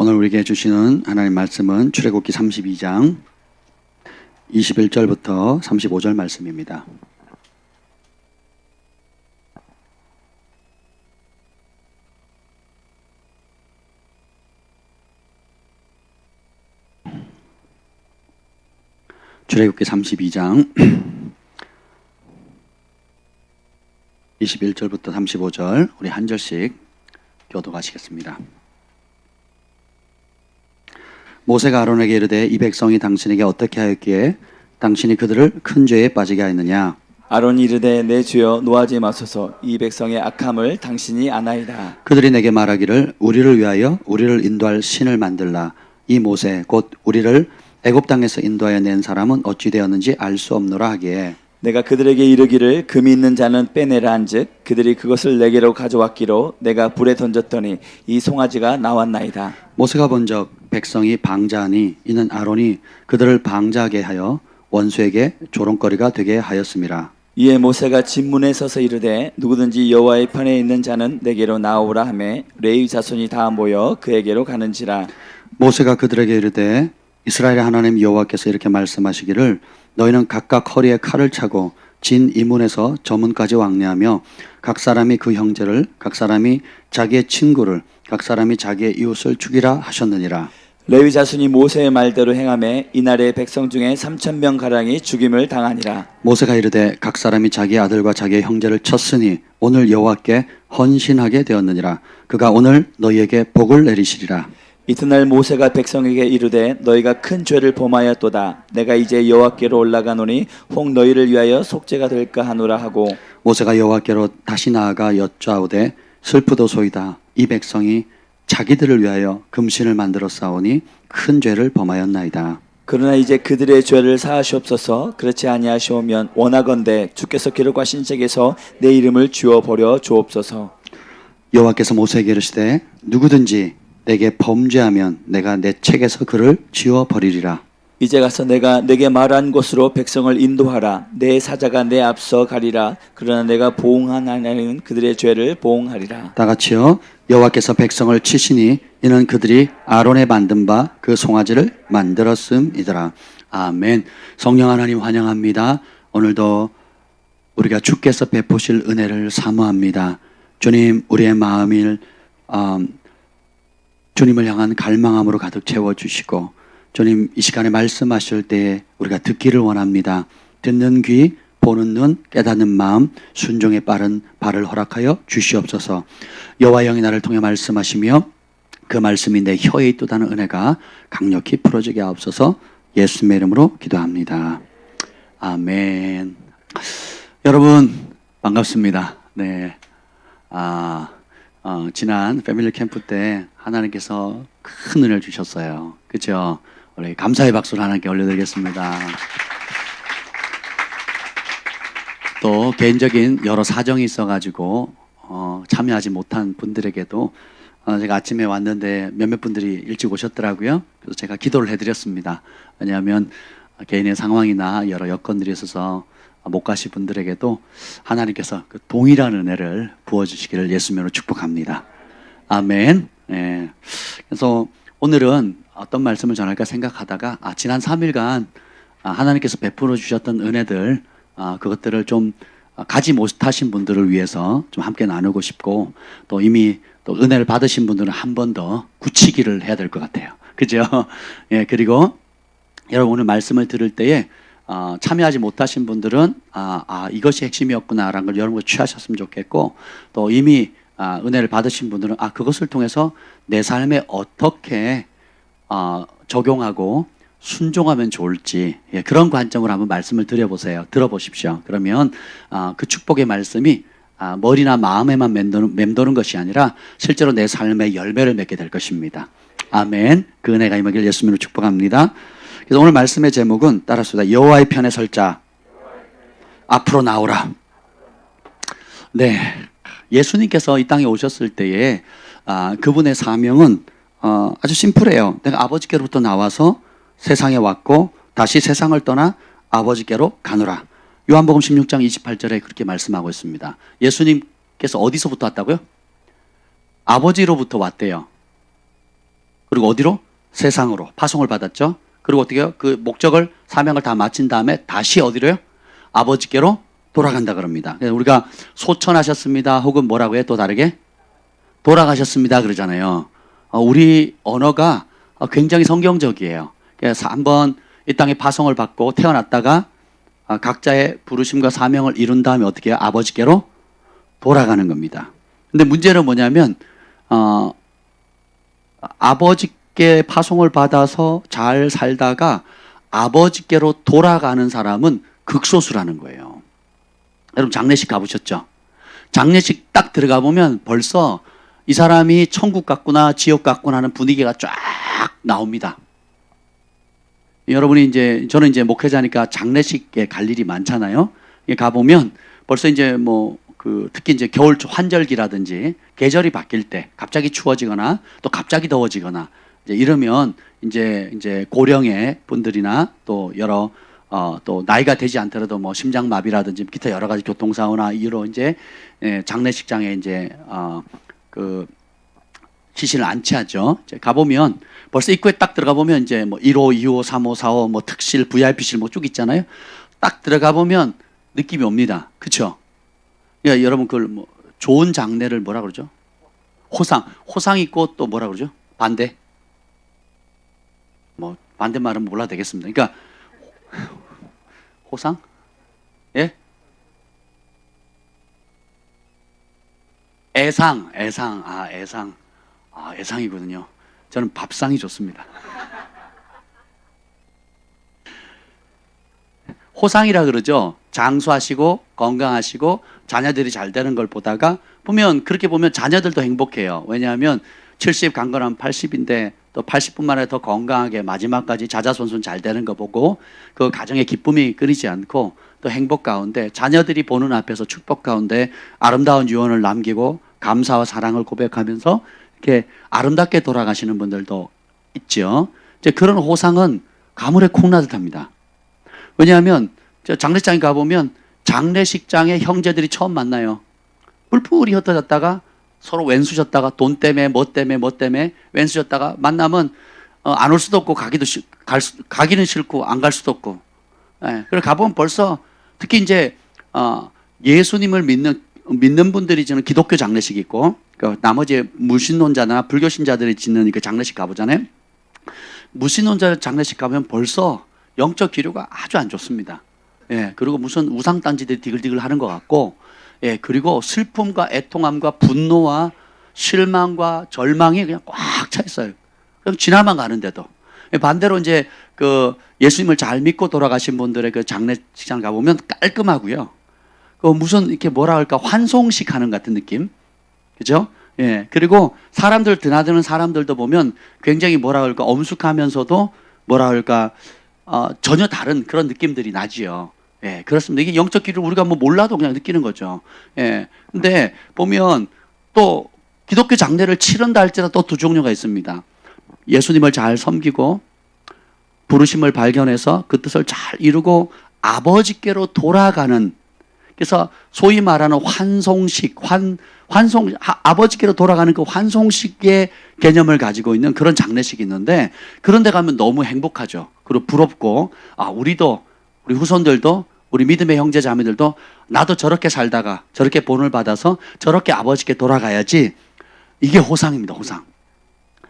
오늘 우리에게 주시는 하나님 말씀은 출애굽기 32장 21절부터 35절 말씀입니다. 출애굽기 32장 21절부터 35절 우리 한 절씩 교독하시겠습니다. 모세가 아론에게 이르되 이 백성이 당신에게 어떻게 하였기에 당신이 그들을 큰 죄에 빠지게 하였느냐. 아론이 이르되 내 주여 노하지 마소서 이 백성의 악함을 당신이 아나이다. 그들이 내게 말하기를 우리를 위하여 우리를 인도할 신을 만들라. 이 모세 곧 우리를 애굽 땅에서 인도하여 낸 사람은 어찌 되었는지 알 수 없노라 하기에 내가 그들에게 이르기를 금이 있는 자는 빼내라 한즉 그들이 그것을 내게로 가져왔기로 내가 불에 던졌더니 이 송아지가 나왔나이다. 모세가 본적 백성이 방자하니 이는 아론이 그들을 방자하게 하여 원수에게 조롱거리가 되게 하였음이라. 이에 모세가 진문에 서서 이르되 누구든지 여호와의 편에 있는 자는 내게로 나오라 하매 레위 자손이 다 모여 그에게로 가는지라. 모세가 그들에게 이르되 이스라엘의 하나님 여호와께서 이렇게 말씀하시기를 너희는 각각 허리에 칼을 차고 진 이문에서 저문까지 왕래하며 각 사람이 그 형제를 각 사람이 자기의 친구를 각 사람이 자기의 이웃을 죽이라 하셨느니라. 레위 자손이 모세의 말대로 행하매 이날에 백성 중에 3,000명 가량이 죽임을 당하니라. 모세가 이르되 각 사람이 자기 아들과 자기의 형제를 쳤으니 오늘 여호와께 헌신하게 되었느니라. 그가 오늘 너희에게 복을 내리시리라. 이튿날 모세가 백성에게 이르되 너희가 큰 죄를 범하였도다. 내가 이제 여호와께로 올라가노니 혹 너희를 위하여 속죄가 될까 하노라 하고 모세가 여호와께로 다시 나아가 여짜오되 슬프도소이다. 이 백성이 자기들을 위하여 금신을 만들어 싸우니 큰 죄를 범하였나이다. 그러나 이제 그들의 죄를 사하시옵소서. 그렇지 아니하시오면 원하건대 주께서 기록하신 책에서 내 이름을 지워버려 주옵소서. 여호와께서 모세에게 이르시되 누구든지 내게 범죄하면 내가 내 책에서 그를 지워버리리라. 이제 가서 내가 내게 말한 곳으로 백성을 인도하라. 내 사자가 내 앞서 가리라. 그러나 내가 보응한 하나님은 그들의 죄를 보응하리라. 다 같이요. 여호와께서 백성을 치시니 이는 그들이 아론에 만든 바 그 송아지를 만들었음이더라. 아멘. 성령 하나님 환영합니다. 오늘도 우리가 주께서 베푸실 은혜를 사모합니다. 주님, 우리의 마음을 주님을 향한 갈망함으로 가득 채워주시고 주님 이 시간에 말씀하실 때에 우리가 듣기를 원합니다. 듣는 귀, 보는 눈, 깨닫는 마음, 순종에 빠른 발을 허락하여 주시옵소서. 여호와 영이 나를 통해 말씀하시며 그 말씀이 내 혀에 있도다는 은혜가 강력히 풀어지게 하옵소서. 예수님의 이름으로 기도합니다. 아멘. 여러분 반갑습니다. 네. 지난 패밀리 캠프 때 하나님께서 큰 은혜를 주셨어요. 그렇죠? 우리 감사의 박수를 하나님께 올려드리겠습니다. 또 개인적인 여러 사정이 있어가지고 참여하지 못한 분들에게도 제가 아침에 왔는데 몇몇 분들이 일찍 오셨더라고요. 그래서 제가 기도를 해드렸습니다. 왜냐하면 개인의 상황이나 여러 여건들이 있어서 못 가신 분들에게도 하나님께서 그 동일한 은혜를 부어주시기를 예수님으로 축복합니다. 아멘. 네. 그래서 오늘은 어떤 말씀을 전할까 생각하다가 지난 3일간 하나님께서 베풀어 주셨던 은혜들 그것들을 좀 가지 못하신 분들을 위해서 좀 함께 나누고 싶고 또 이미 또 은혜를 받으신 분들은 한 번 더 굳히기를 해야 될 것 같아요. 그죠? 예, 그리고 여러분 오늘 말씀을 들을 때에 참여하지 못하신 분들은 이것이 핵심이었구나라는 걸 여러분과 취하셨으면 좋겠고 또 이미 은혜를 받으신 분들은 그것을 통해서 내 삶에 어떻게 적용하고 순종하면 좋을지 그런 관점으로 한번 말씀을 드려보세요. 들어보십시오. 그러면 그 축복의 말씀이 머리나 마음에만 맴도는 것이 아니라 실제로 내 삶에 열매를 맺게 될 것입니다. 아멘. 그 은혜가 임하길 예수님으로 축복합니다. 그래서 오늘 말씀의 제목은 따라합시다. 여호와의 편에 설 자 앞으로 나오라. 네, 예수님께서 이 땅에 오셨을 때에 그분의 사명은 아주 심플해요. 내가 아버지께로부터 나와서 세상에 왔고 다시 세상을 떠나 아버지께로 가노라. 요한복음 16장 28절에 그렇게 말씀하고 있습니다. 예수님께서 어디서부터 왔다고요? 아버지로부터 왔대요. 그리고 어디로? 세상으로 파송을 받았죠. 그리고 어떻게 해요? 그 목적을, 사명을 다 마친 다음에 다시 어디로요? 아버지께로 돌아간다 그럽니다. 그래서 우리가 소천하셨습니다. 혹은 뭐라고 해? 또 다르게? 돌아가셨습니다. 그러잖아요. 우리 언어가 굉장히 성경적이에요. 그래서 한번 이 땅에 파송을 받고 태어났다가 각자의 부르심과 사명을 이룬 다음에 어떻게 해요? 아버지께로 돌아가는 겁니다. 근데 문제는 뭐냐면 아버지께 파송을 받아서 잘 살다가 아버지께로 돌아가는 사람은 극소수라는 거예요. 여러분 장례식 가보셨죠? 장례식 딱 들어가 보면 벌써 이 사람이 천국 같구나 지옥 같구나 하는 분위기가 쫙 나옵니다. 여러분이 이제 저는 이제 목회자니까 장례식에 갈 일이 많잖아요. 가보면 벌써 이제 뭐 특히 이제 겨울 환절기라든지 계절이 바뀔 때 갑자기 추워지거나 또 갑자기 더워지거나 이제 이러면 이제 고령의 분들이나 또 여러 또 나이가 되지 않더라도 뭐 심장마비라든지 기타 여러 가지 교통사고나 이로 이제 장례식장에 이제 시신을 안치하죠. 이제 가보면 벌써 입구에 딱 들어가 보면 이제 뭐 1호, 2호, 3호, 4호 뭐 특실, VIP실 뭐 쭉 있잖아요. 딱 들어가 보면 느낌이 옵니다. 그렇죠? 그러니까 여러분 그걸 뭐 좋은 장례를 뭐라 그러죠? 호상 있고 또 뭐라 그러죠? 반대. 뭐 반대말은 몰라도 되겠습니다. 그러니까 호상? 예? 애상. 애상이거든요. 저는 밥상이 좋습니다. 호상이라 그러죠. 장수하시고 건강하시고 자녀들이 잘 되는 걸 보다가 보면 그렇게 보면 자녀들도 행복해요. 왜냐하면 70 강건하면 80인데 또 80뿐만 아니라 더 건강하게 마지막까지 자자손손 잘 되는 거 보고 그 가정의 기쁨이 끊이지 않고 또 행복 가운데 자녀들이 보는 앞에서 축복 가운데 아름다운 유언을 남기고 감사와 사랑을 고백하면서 이렇게 아름답게 돌아가시는 분들도 있죠. 이제 그런 호상은 가물에 콩나듯 합니다. 왜냐하면 장례식장에 가보면 장례식장에 형제들이 처음 만나요. 뿔뿔이 흩어졌다가 서로 왼수졌다가 돈 때문에 뭐 때문에 왼수졌다가 만나면 안 올 수도 없고 가기는 싫고 안 갈 수도 없고. 예. 그래 가보면 벌써 특히 이제 예수님을 믿는 분들이 저는 기독교 장례식이 있고 나머지 무신론자나 불교 신자들이 짓는 그 장례식 가보잖아요. 무신론자 장례식 가면 벌써 영적 기류가 아주 안 좋습니다. 예, 그리고 무슨 우상단지들이 디글디글 하는 것 같고, 예, 그리고 슬픔과 애통함과 분노와 실망과 절망이 그냥 꽉 차 있어요. 그냥 지나만 가는데도. 예, 반대로 이제 예수님을 잘 믿고 돌아가신 분들의 그 장례식장 가보면 깔끔하고요. 무슨 이렇게 뭐라 할까 환송식 하는 같은 느낌, 그죠? 예, 그리고 사람들 드나드는 사람들도 보면 굉장히 뭐라 할까 엄숙하면서도 뭐라 할까 전혀 다른 그런 느낌들이 나지요. 예, 그렇습니다. 이게 영적 기를 우리가 뭐 몰라도 그냥 느끼는 거죠. 예, 근데 보면 또 기독교 장례를 치른다 할지라도 또 두 종류가 있습니다. 예수님을 잘 섬기고 부르심을 발견해서 그 뜻을 잘 이루고 아버지께로 돌아가는, 그래서 소위 말하는 환송식, 아버지께로 돌아가는 그 환송식의 개념을 가지고 있는 그런 장례식이 있는데 그런 데 가면 너무 행복하죠. 그리고 부럽고, 우리도, 우리 후손들도, 우리 믿음의 형제 자매들도 나도 저렇게 살다가 저렇게 본을 받아서 저렇게 아버지께 돌아가야지. 이게 호상입니다, 호상.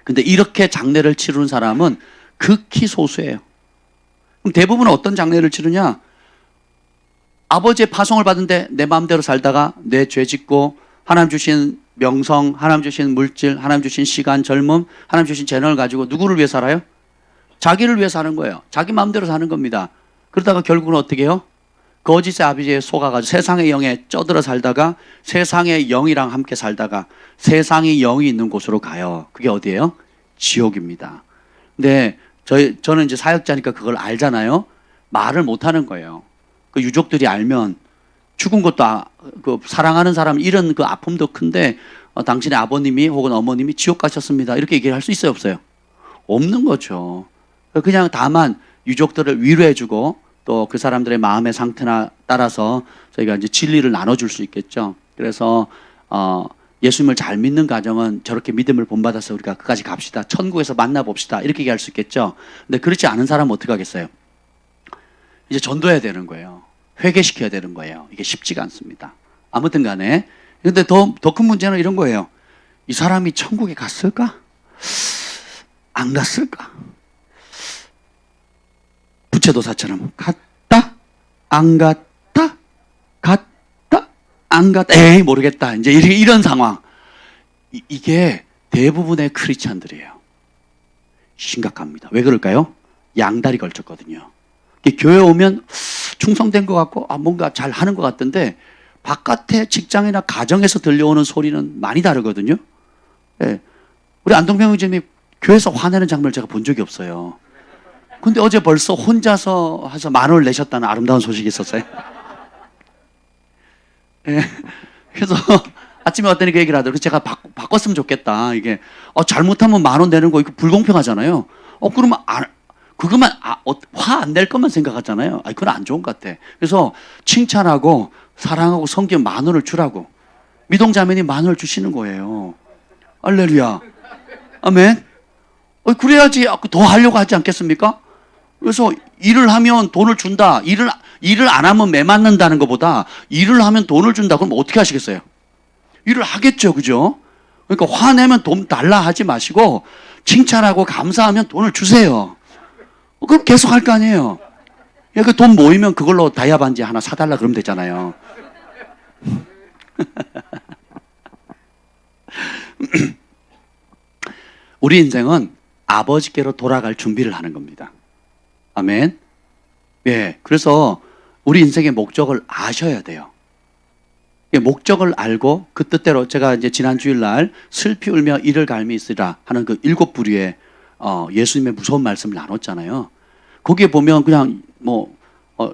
근데 이렇게 장례를 치르는 사람은 극히 소수예요. 그럼 대부분은 어떤 장례를 치르냐? 아버지의 파송을 받은데 내 마음대로 살다가 내 죄 짓고 하나님 주신 명성, 하나님 주신 물질, 하나님 주신 시간, 젊음, 하나님 주신 재능을 가지고 누구를 위해 살아요? 자기를 위해 사는 거예요. 자기 마음대로 사는 겁니다. 그러다가 결국은 어떻게 해요? 거짓의 아버지에 속아가지고 세상의 영에 쩌들어 살다가 세상의 영이랑 함께 살다가 세상의 영이 있는 곳으로 가요. 그게 어디예요? 지옥입니다. 근데 저는 이제 사역자니까 그걸 알잖아요. 말을 못 하는 거예요. 그 유족들이 알면 죽은 것도 사랑하는 사람 이런 그 아픔도 큰데 당신의 아버님이 혹은 어머님이 지옥 가셨습니다. 이렇게 얘기를 할 수 있어요, 없어요? 없는 거죠. 그냥 다만 유족들을 위로해주고 또 그 사람들의 마음의 상태나 따라서 저희가 이제 진리를 나눠줄 수 있겠죠. 그래서 예수님을 잘 믿는 가정은 저렇게 믿음을 본받아서 우리가 끝까지 갑시다. 천국에서 만나봅시다. 이렇게 얘기할 수 있겠죠. 근데 그렇지 않은 사람은 어떻게 하겠어요? 이제 전도해야 되는 거예요. 회개시켜야 되는 거예요. 이게 쉽지가 않습니다. 아무튼 간에. 근데 더 큰 문제는 이런 거예요. 이 사람이 천국에 갔을까? 안 갔을까? 부채도사처럼 갔다? 안 갔다? 갔다? 안 갔다? 에이 모르겠다. 이제 이런 상황. 이게 대부분의 크리스찬들이에요. 심각합니다. 왜 그럴까요? 양다리 걸쳤거든요. 교회 오면 충성된 것 같고 뭔가 잘 하는 것 같던데 바깥에 직장이나 가정에서 들려오는 소리는 많이 다르거든요. 예. 우리 안동병 의장님이 교회에서 화내는 장면을 제가 본 적이 없어요. 근데 어제 벌써 혼자서 해서 10,000원을 내셨다는 아름다운 소식이 있었어요. 예. 그래서 아침에 왔더니 그 얘기를 하더라고요. 제가 바꿨으면 좋겠다. 이게 잘못하면 10,000원 내는 거 이거 불공평하잖아요. 그러면 그것만 화 안 낼 것만 생각하잖아요. 그건 안 좋은 것 같아. 그래서 칭찬하고 사랑하고 섬기면 10,000원을 주라고. 미동자매니 10,000원을 주시는 거예요. 할렐루야. 아멘. 그래야지 더 하려고 하지 않겠습니까? 그래서 일을 하면 돈을 준다. 일을 안 하면 매 맞는다는 것보다 일을 하면 돈을 준다. 그럼 어떻게 하시겠어요? 일을 하겠죠. 그죠? 그러니까 화내면 돈 달라 하지 마시고 칭찬하고 감사하면 돈을 주세요. 그럼 계속 할 거 아니에요. 그 돈 모이면 그걸로 다이아 반지 하나 사달라 그러면 되잖아요. 우리 인생은 아버지께로 돌아갈 준비를 하는 겁니다. 아멘. 예. 그래서 우리 인생의 목적을 아셔야 돼요. 목적을 알고 그 뜻대로 제가 이제 지난 주일날 슬피 울며 이를 갈미 있으라 하는 그 7부류의 예수님의 무서운 말씀을 나눴잖아요. 거기에 보면 그냥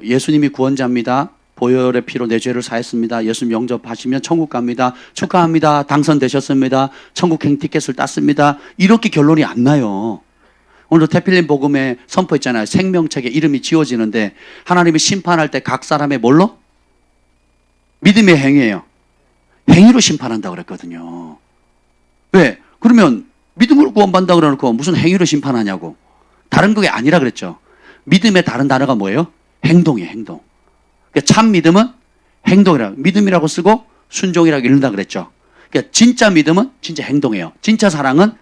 예수님이 구원자입니다. 보혈의 피로 내 죄를 사했습니다. 예수님 영접하시면 천국 갑니다. 축하합니다. 당선되셨습니다. 천국 행티켓을 땄습니다. 이렇게 결론이 안 나요. 오늘도 태필린 복음에 선포했잖아요. 생명책에 이름이 지워지는데 하나님이 심판할 때 각 사람의 뭘로? 믿음의 행위예요. 행위로 심판한다고 그랬거든요. 왜? 그러면 믿음으로 구원받는다고 그러놓고 무슨 행위로 심판하냐고. 다른 그게 아니라 그랬죠. 믿음의 다른 단어가 뭐예요? 행동이에요. 행동. 그러니까 참 믿음은 행동이라고. 믿음이라고 쓰고 순종이라고 읽는다 그랬죠. 그러니까 진짜 믿음은 진짜 행동이에요. 진짜 사랑은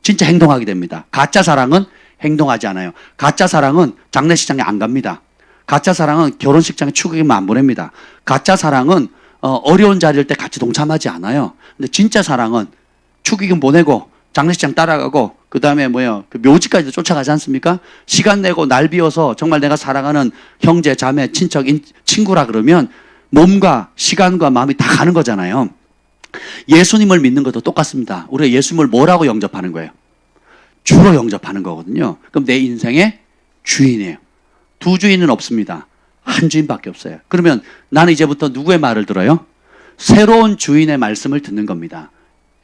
진짜 행동하게 됩니다. 가짜 사랑은 행동하지 않아요. 가짜 사랑은 장례식장에 안 갑니다. 가짜 사랑은 결혼식장에 축의금만 안 보냅니다. 가짜 사랑은 어려운 자리일 때 같이 동참하지 않아요. 근데 진짜 사랑은 축의금 보내고 장례식장 따라가고 그 다음에 그 묘지까지도 쫓아가지 않습니까? 시간 내고 날 비워서 정말 내가 사랑하는 형제, 자매, 친척, 친구라 그러면 몸과 시간과 마음이 다 가는 거잖아요. 예수님을 믿는 것도 똑같습니다. 우리가 예수님을 뭐라고 영접하는 거예요? 주로 영접하는 거거든요. 그럼 내 인생의 주인이에요. 두 주인은 없습니다. 한 주인밖에 없어요. 그러면 나는 이제부터 누구의 말을 들어요? 새로운 주인의 말씀을 듣는 겁니다.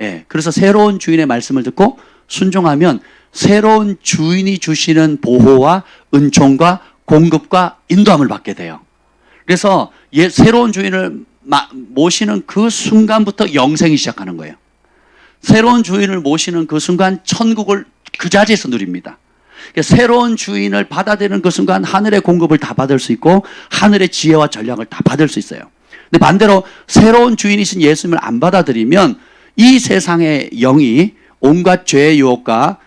예. 그래서 새로운 주인의 말씀을 듣고 순종하면 새로운 주인이 주시는 보호와 은총과 공급과 인도함을 받게 돼요. 그래서 새로운 주인을 모시는 그 순간부터 영생이 시작하는 거예요. 새로운 주인을 모시는 그 순간 천국을 그 자리에서 누립니다. 새로운 주인을 받아들이는 그 순간 하늘의 공급을 다 받을 수 있고 하늘의 지혜와 전략을 다 받을 수 있어요. 근데 반대로 새로운 주인이신 예수님을 안 받아들이면 이 세상의 영이 온갖 죄의 유혹과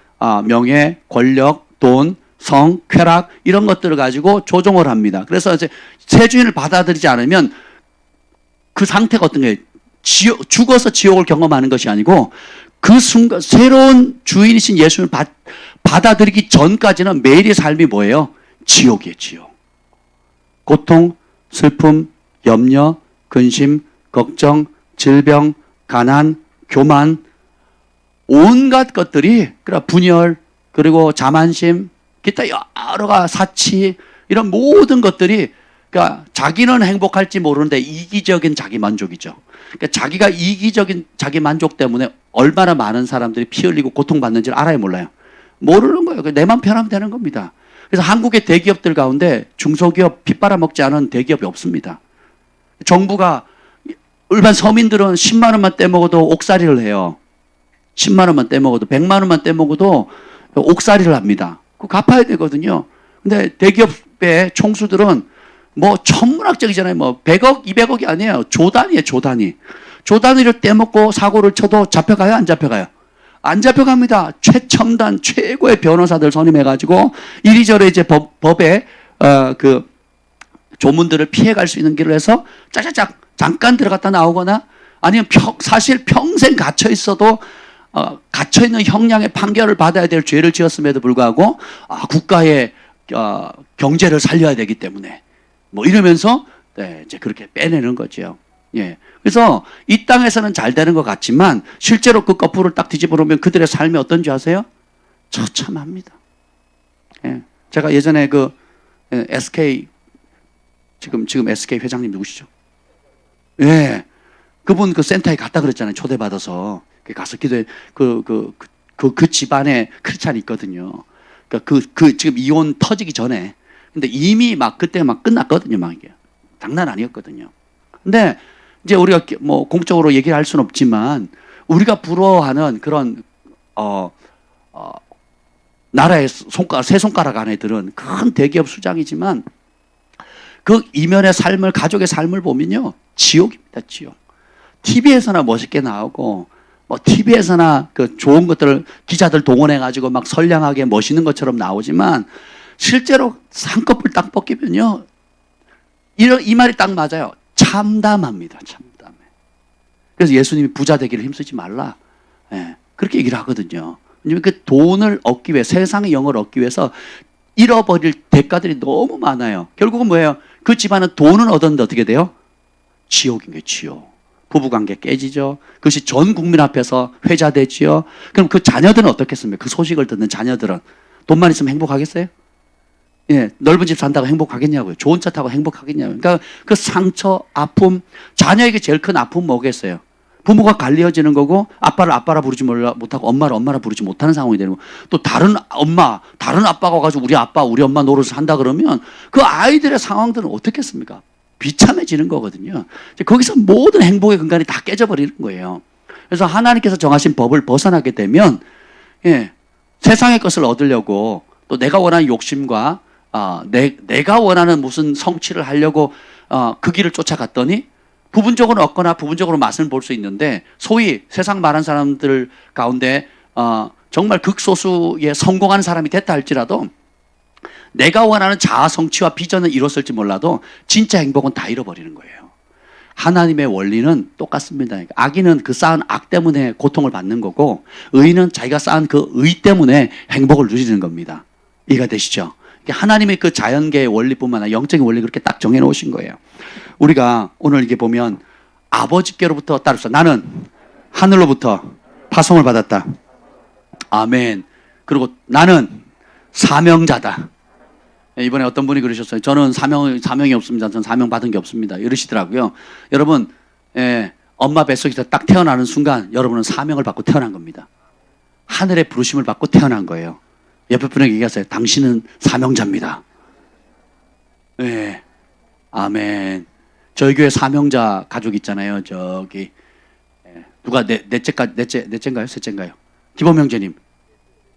명예, 권력, 돈, 성, 쾌락 이런 것들을 가지고 조종을 합니다. 그래서 이제 새 주인을 받아들이지 않으면 그 상태가 어떤 거예요? 죽어서 지옥을 경험하는 것이 아니고 그 순간 새로운 주인이신 예수님을 받아들이기 전까지는 매일의 삶이 뭐예요? 지옥이에요, 지옥. 고통, 슬픔, 염려, 근심, 걱정, 질병, 가난, 교만, 온갖 것들이, 분열, 그리고 자만심, 기타 여러가 사치, 이런 모든 것들이, 자기는 행복할지 모르는데 이기적인 자기 만족이죠. 자기가 이기적인 자기 만족 때문에 얼마나 많은 사람들이 피 흘리고 고통받는지를 알아요, 몰라요? 모르는 거예요. 내만 편하면 되는 겁니다. 그래서 한국의 대기업들 가운데 중소기업 피 빨아먹지 않은 대기업이 없습니다. 정부가 일반 서민들은 10만 원만 떼먹어도 옥살이를 해요. 10만 원만 떼먹어도 100만 원만 떼먹어도 옥살이를 합니다. 그거 갚아야 되거든요. 근데 대기업의 총수들은 뭐 천문학적이잖아요. 뭐 100억, 200억이 아니에요. 조 단위예요, 조 단위. 조 단위를 떼먹고 사고를 쳐도 잡혀가요, 안 잡혀가요? 안 잡혀갑니다. 최첨단 최고의 변호사들 선임해가지고 이리저리 이제 법에 그 조문들을 피해갈 수 있는 길을 해서 짜자작 잠깐 들어갔다 나오거나 아니면 사실 평생 갇혀 있어도 갇혀 있는 형량의 판결을 받아야 될 죄를 지었음에도 불구하고 국가의 경제를 살려야 되기 때문에 뭐 이러면서 네, 이제 그렇게 빼내는 거죠. 예. 그래서 이 땅에서는 잘 되는 것 같지만 실제로 그 거꾸를 딱 뒤집어 놓으면 그들의 삶이 어떤지 아세요? 처참합니다. 예. 제가 예전에 그 SK 지금 SK 회장님 누구시죠? 예. 그분 그 센터에 갔다 그랬잖아요. 초대받아서. 가서 기도해. 그 집안에 크리스찬이 있거든요. 그러니까 지금 이혼 터지기 전에. 근데 이미 막 그때 막 끝났거든요. 막 이게. 장난 아니었거든요. 근데 이제 우리가 뭐 공적으로 얘기를 할 수는 없지만 우리가 부러워하는 그런, 나라의 세 손가락 안에 들은 큰 대기업 수장이지만 그 이면의 삶을, 가족의 삶을 보면요. 지옥입니다, 지옥. TV에서나 멋있게 나오고, 뭐 TV에서나 그 좋은 것들을 기자들 동원해가지고 막 선량하게 멋있는 것처럼 나오지만 실제로 한꺼풀 딱 벗기면요. 이 말이 딱 맞아요. 참담합니다, 참담해. 그래서 예수님이 부자 되기를 힘쓰지 말라. 예, 그렇게 얘기를 하거든요. 왜냐면 그 돈을 얻기 위해, 세상의 영을 얻기 위해서 잃어버릴 대가들이 너무 많아요. 결국은 뭐예요? 그 집안은 돈은 얻었는데 어떻게 돼요? 지옥인 거예요, 지옥. 부부관계 깨지죠. 그것이 전 국민 앞에서 회자되지요. 그럼 그 자녀들은 어떻겠습니까? 그 소식을 듣는 자녀들은 돈만 있으면 행복하겠어요? 예, 넓은 집 산다고 행복하겠냐고요. 좋은 차 타고 행복하겠냐고요. 그러니까 그 상처, 아픔, 자녀에게 제일 큰 아픔은 뭐겠어요? 부모가 갈리어지는 거고 아빠를 아빠라 부르지 못하고 엄마를 엄마라 부르지 못하는 상황이 되는 거고 또 다른 엄마, 다른 아빠가 와가지고 우리 아빠, 우리 엄마 노릇을 한다 그러면 그 아이들의 상황들은 어떻겠습니까? 비참해지는 거거든요. 거기서 모든 행복의 근간이 다 깨져버리는 거예요. 그래서 하나님께서 정하신 법을 벗어나게 되면 예, 세상의 것을 얻으려고 또 내가 원하는 욕심과 내가 원하는 무슨 성취를 하려고 그 길을 쫓아갔더니 부분적으로 얻거나 부분적으로 맛을 볼 수 있는데 소위 세상 많은 사람들 가운데 정말 극소수의 성공하는 사람이 됐다 할지라도 내가 원하는 자아 성취와 비전을 이뤘을지 몰라도 진짜 행복은 다 잃어버리는 거예요. 하나님의 원리는 똑같습니다. 악인은 그 쌓은 악 때문에 고통을 받는 거고 의인은 자기가 쌓은 그 의 때문에 행복을 누리는 겁니다. 이해가 되시죠? 하나님의 그 자연계의 원리뿐만 아니라 영적인 원리 그렇게 딱 정해놓으신 거예요. 우리가 오늘 이게 보면 아버지께로부터 따르서 나는 하늘로부터 파송을 받았다. 아멘. 그리고 나는 사명자다. 이번에 어떤 분이 그러셨어요. 저는 사명이 없습니다. 저는 사명 받은 게 없습니다. 이러시더라고요. 여러분, 엄마 뱃속에서 딱 태어나는 순간 여러분은 사명을 받고 태어난 겁니다. 하늘의 부르심을 받고 태어난 거예요. 옆에 분에게 얘기하세요. 당신은 사명자입니다. 네. 아멘. 저희 교회 사명자 가족 있잖아요. 저기 누가 넷째인가요? 셋째인가요? 기범 형제님.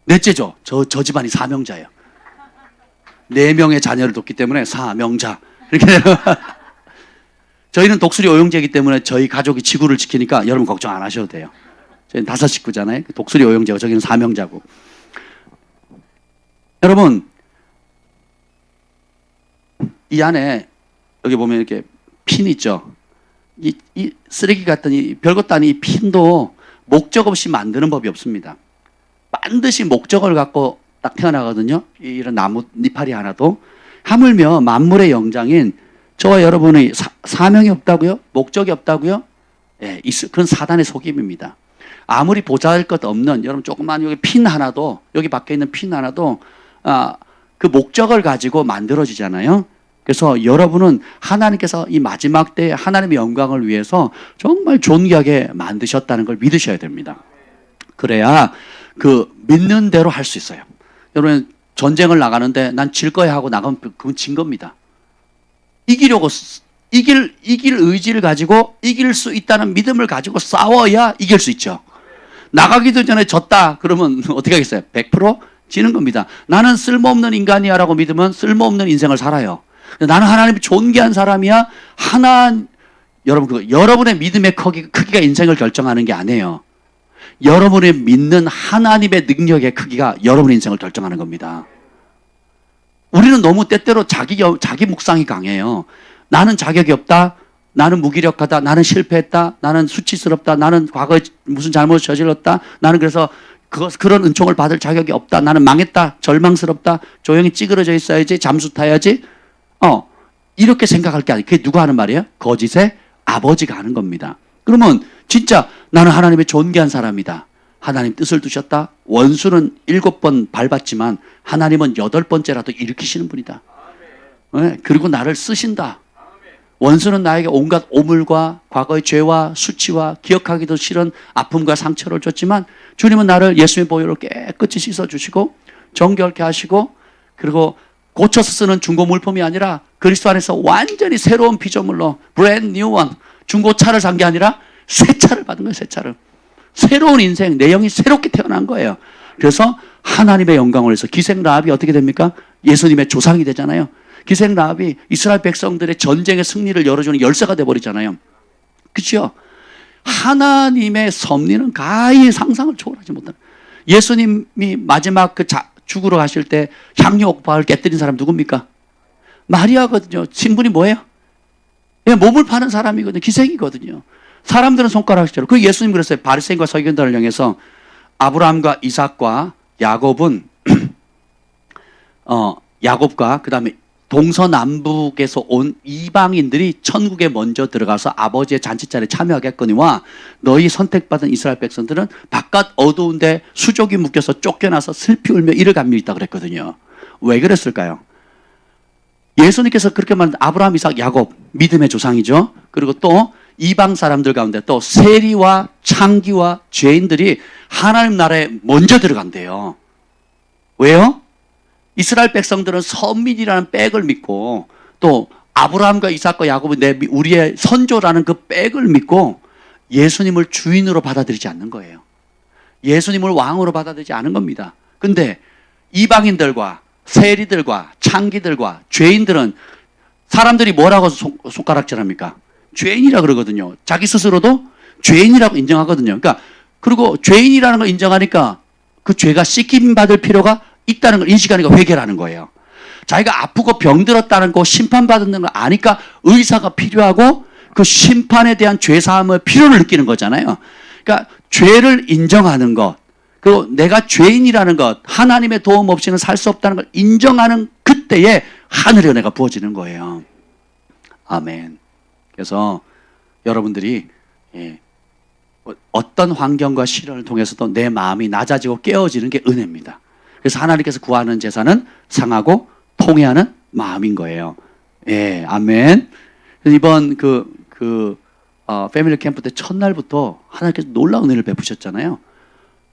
넷째죠. 저 집안이 사명자예요. 4명의 자녀를 뒀기 때문에 사명자. 이렇게 저희는 독수리 오형제이기 때문에 저희 가족이 지구를 지키니까 여러분 걱정 안 하셔도 돼요. 저희는 5 식구잖아요. 독수리 오형제고 저기는 사명자고. 여러분, 이 안에 여기 보면 이렇게 핀 있죠. 이 쓰레기 같은 이 별것도 아닌 이 핀도 목적 없이 만드는 법이 없습니다. 반드시 목적을 갖고 딱 태어나거든요. 이런 나무 니파리 하나도. 하물며 만물의 영장인 저와 여러분의 사명이 없다고요? 목적이 없다고요? 예, 그건 사단의 속임입니다. 아무리 보잘것 없는 여러분 조그만 여기 핀 하나도 여기 밖에 있는 핀 하나도 그 목적을 가지고 만들어지잖아요. 그래서 여러분은 하나님께서 이 마지막 때에 하나님의 영광을 위해서 정말 존귀하게 만드셨다는 걸 믿으셔야 됩니다. 그래야 그 믿는 대로 할 수 있어요. 여러분 전쟁을 나가는데 난 질 거야 하고 나가면 그건 진 겁니다. 이기려고 이길 의지를 가지고 이길 수 있다는 믿음을 가지고 싸워야 이길 수 있죠. 나가기도 전에 졌다 그러면 어떻게 하겠어요? 100% 지는 겁니다. 나는 쓸모없는 인간이야 라고 믿으면 쓸모없는 인생을 살아요. 나는 하나님이 존귀한 사람이야. 여러분, 여러분의 믿음의 크기가 인생을 결정하는 게 아니에요. 여러분이 믿는 하나님의 능력의 크기가 여러분의 인생을 결정하는 겁니다. 우리는 너무 때때로 자기 묵상이 강해요. 나는 자격이 없다. 나는 무기력하다. 나는 실패했다. 나는 수치스럽다. 나는 과거에 무슨 잘못을 저질렀다. 나는 그래서 그런 은총을 받을 자격이 없다. 나는 망했다. 절망스럽다. 조용히 찌그러져 있어야지. 잠수 타야지. 이렇게 생각할 게 아니에요. 그게 누가 하는 말이에요? 거짓의 아버지가 하는 겁니다. 그러면 진짜 나는 하나님의 존귀한 사람이다. 하나님 뜻을 두셨다. 원수는 7번 밟았지만 하나님은 8번째라도 일으키시는 분이다. 네, 그리고 나를 쓰신다. 원수는 나에게 온갖 오물과 과거의 죄와 수치와 기억하기도 싫은 아픔과 상처를 줬지만 주님은 나를 예수님의 보혈로 깨끗이 씻어주시고 정결케 하시고 그리고 고쳐서 쓰는 중고 물품이 아니라 그리스도 안에서 완전히 새로운 피조물로 brand new one, 중고차를 산 게 아니라 새 차를 받은 거예요. 새 차를. 새로운 인생, 내 영이 새롭게 태어난 거예요. 그래서 하나님의 영광을 위해서 기생 라합이 어떻게 됩니까? 예수님의 조상이 되잖아요. 기생 라합이 이스라엘 백성들의 전쟁의 승리를 열어주는 열쇠가 돼버리잖아요. 그렇죠? 하나님의 섭리는 가히 상상을 초월하지 못하는. 예수님이 마지막 죽으러 가실 때 향유 옥합을 깨뜨린 사람 누굽니까? 마리아거든요. 신분이 뭐예요? 몸을 파는 사람이거든요. 기생이거든요. 사람들은 손가락질로. 그 예수님 그랬어요. 바리새인과 서기관들을 향해서 아브라함과 이삭과 야곱은 야곱과 그다음에 동서남북에서 온 이방인들이 천국에 먼저 들어가서 아버지의 잔치자리에 참여하겠거니와 너희 선택받은 이스라엘 백성들은 바깥 어두운데 수족이 묶여서 쫓겨나서 슬피 울며 이를 감밀 있다 그랬거든요. 왜 그랬을까요? 예수님께서 그렇게 말한 아브라함, 이삭, 야곱 믿음의 조상이죠. 그리고 또 이방 사람들 가운데 또 세리와 창기와 죄인들이 하나님 나라에 먼저 들어간대요. 왜요? 이스라엘 백성들은 선민이라는 백을 믿고 또 아브라함과 이삭과 야곱은 우리의 선조라는 그 백을 믿고 예수님을 주인으로 받아들이지 않는 거예요. 예수님을 왕으로 받아들이지 않은 겁니다. 근데 이방인들과 세리들과 창기들과 죄인들은 사람들이 뭐라고 손가락질합니까? 죄인이라 그러거든요. 자기 스스로도 죄인이라고 인정하거든요. 그러니까 그리고 죄인이라는 걸 인정하니까 그 죄가 씻김 받을 필요가 있다는 걸 인식하니까 회개를 하는 거예요. 자기가 아프고 병들었다는 거 심판받는 걸 아니까 의사가 필요하고 그 심판에 대한 죄사함의 필요를 느끼는 거잖아요. 그러니까 죄를 인정하는 것, 그리고 내가 죄인이라는 것, 하나님의 도움 없이는 살 수 없다는 걸 인정하는 그때에 하늘의 은혜가 부어지는 거예요. 아멘. 그래서 여러분들이 어떤 환경과 시련을 통해서도 내 마음이 낮아지고 깨어지는 게 은혜입니다. 그래서 하나님께서 구하는 제사는 상하고 통회하는 마음인 거예요. 예, 아멘. 이번 패밀리 캠프 때 첫날부터 하나님께서 놀라운 은혜를 베푸셨잖아요.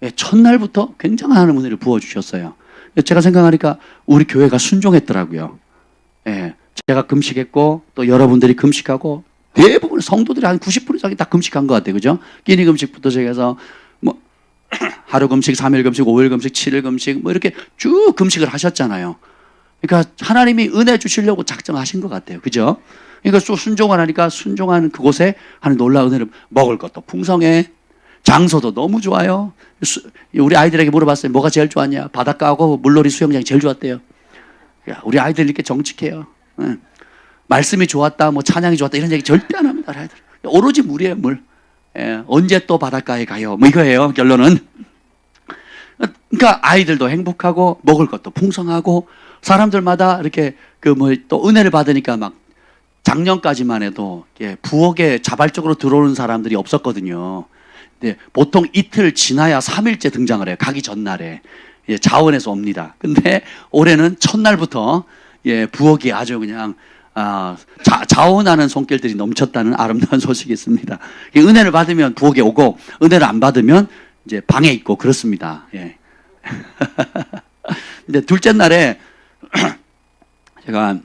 예, 첫날부터 굉장한 은혜를 부어주셨어요. 제가 생각하니까 우리 교회가 순종했더라고요. 예, 제가 금식했고 또 여러분들이 금식하고 대부분 성도들이 한 90% 이상이 다 금식한 것 같아요. 그죠? 끼니 금식부터 시작해서 뭐 하루 금식, 3일 금식, 5일 금식, 7일 금식 뭐 이렇게 쭉 금식을 하셨잖아요. 그러니까 하나님이 은혜 주시려고 작정하신 것 같아요. 그죠? 그러니까 또 순종을 하니까 순종하는 그곳에 하는 놀라운 은혜를 먹을 것도 풍성해. 장소도 너무 좋아요. 우리 아이들에게 물어봤어요. 뭐가 제일 좋았냐? 바닷가하고 물놀이 수영장이 제일 좋았대요. 우리 아이들 이렇게 정직해요. 네. 말씀이 좋았다, 뭐 찬양이 좋았다 이런 얘기 절대 안 합니다. 아이들. 오로지 물이에요, 물. 예, 언제 또 바닷가에 가요? 뭐 이거예요, 결론은. 그러니까 아이들도 행복하고 먹을 것도 풍성하고 사람들마다 이렇게 또 은혜를 받으니까 막 작년까지만 해도 부엌에 자발적으로 들어오는 사람들이 없었거든요. 근데 보통 이틀 지나야 3일째 등장을 해요. 가기 전날에. 자원에서 옵니다. 근데 올해는 첫날부터 부엌이 아주 그냥 자원하는 손길들이 넘쳤다는 아름다운 소식이 있습니다. 은혜를 받으면 부엌에 오고 은혜를 안 받으면 이제 방에 있고 그렇습니다. 예. 근데 둘째 날에 제가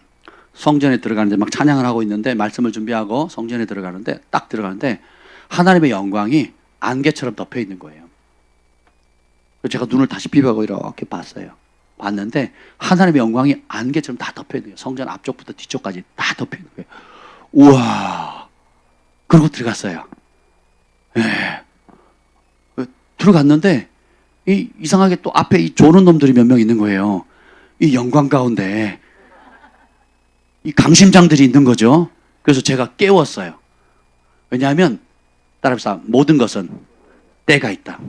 성전에 들어가는데 막 찬양을 하고 있는데 말씀을 준비하고 성전에 들어가는데 딱 들어가는데 하나님의 영광이 안개처럼 덮여 있는 거예요. 그래서 제가 눈을 다시 비벼고 이렇게 봤어요. 봤는데 하나님의 영광이 안개처럼 다 덮여 있는 거예요. 성전 앞쪽부터 뒤쪽까지 다 덮여 있는 거예요. 우와. 그러고 들어갔어요. 예. 들어갔는데 이상하게 또 앞에 이 조는 놈들이 몇 명 있는 거예요. 이 영광 가운데 이 강심장들이 있는 거죠. 그래서 제가 깨웠어요. 왜냐하면 따라합시다. 모든 것은 때가 있다.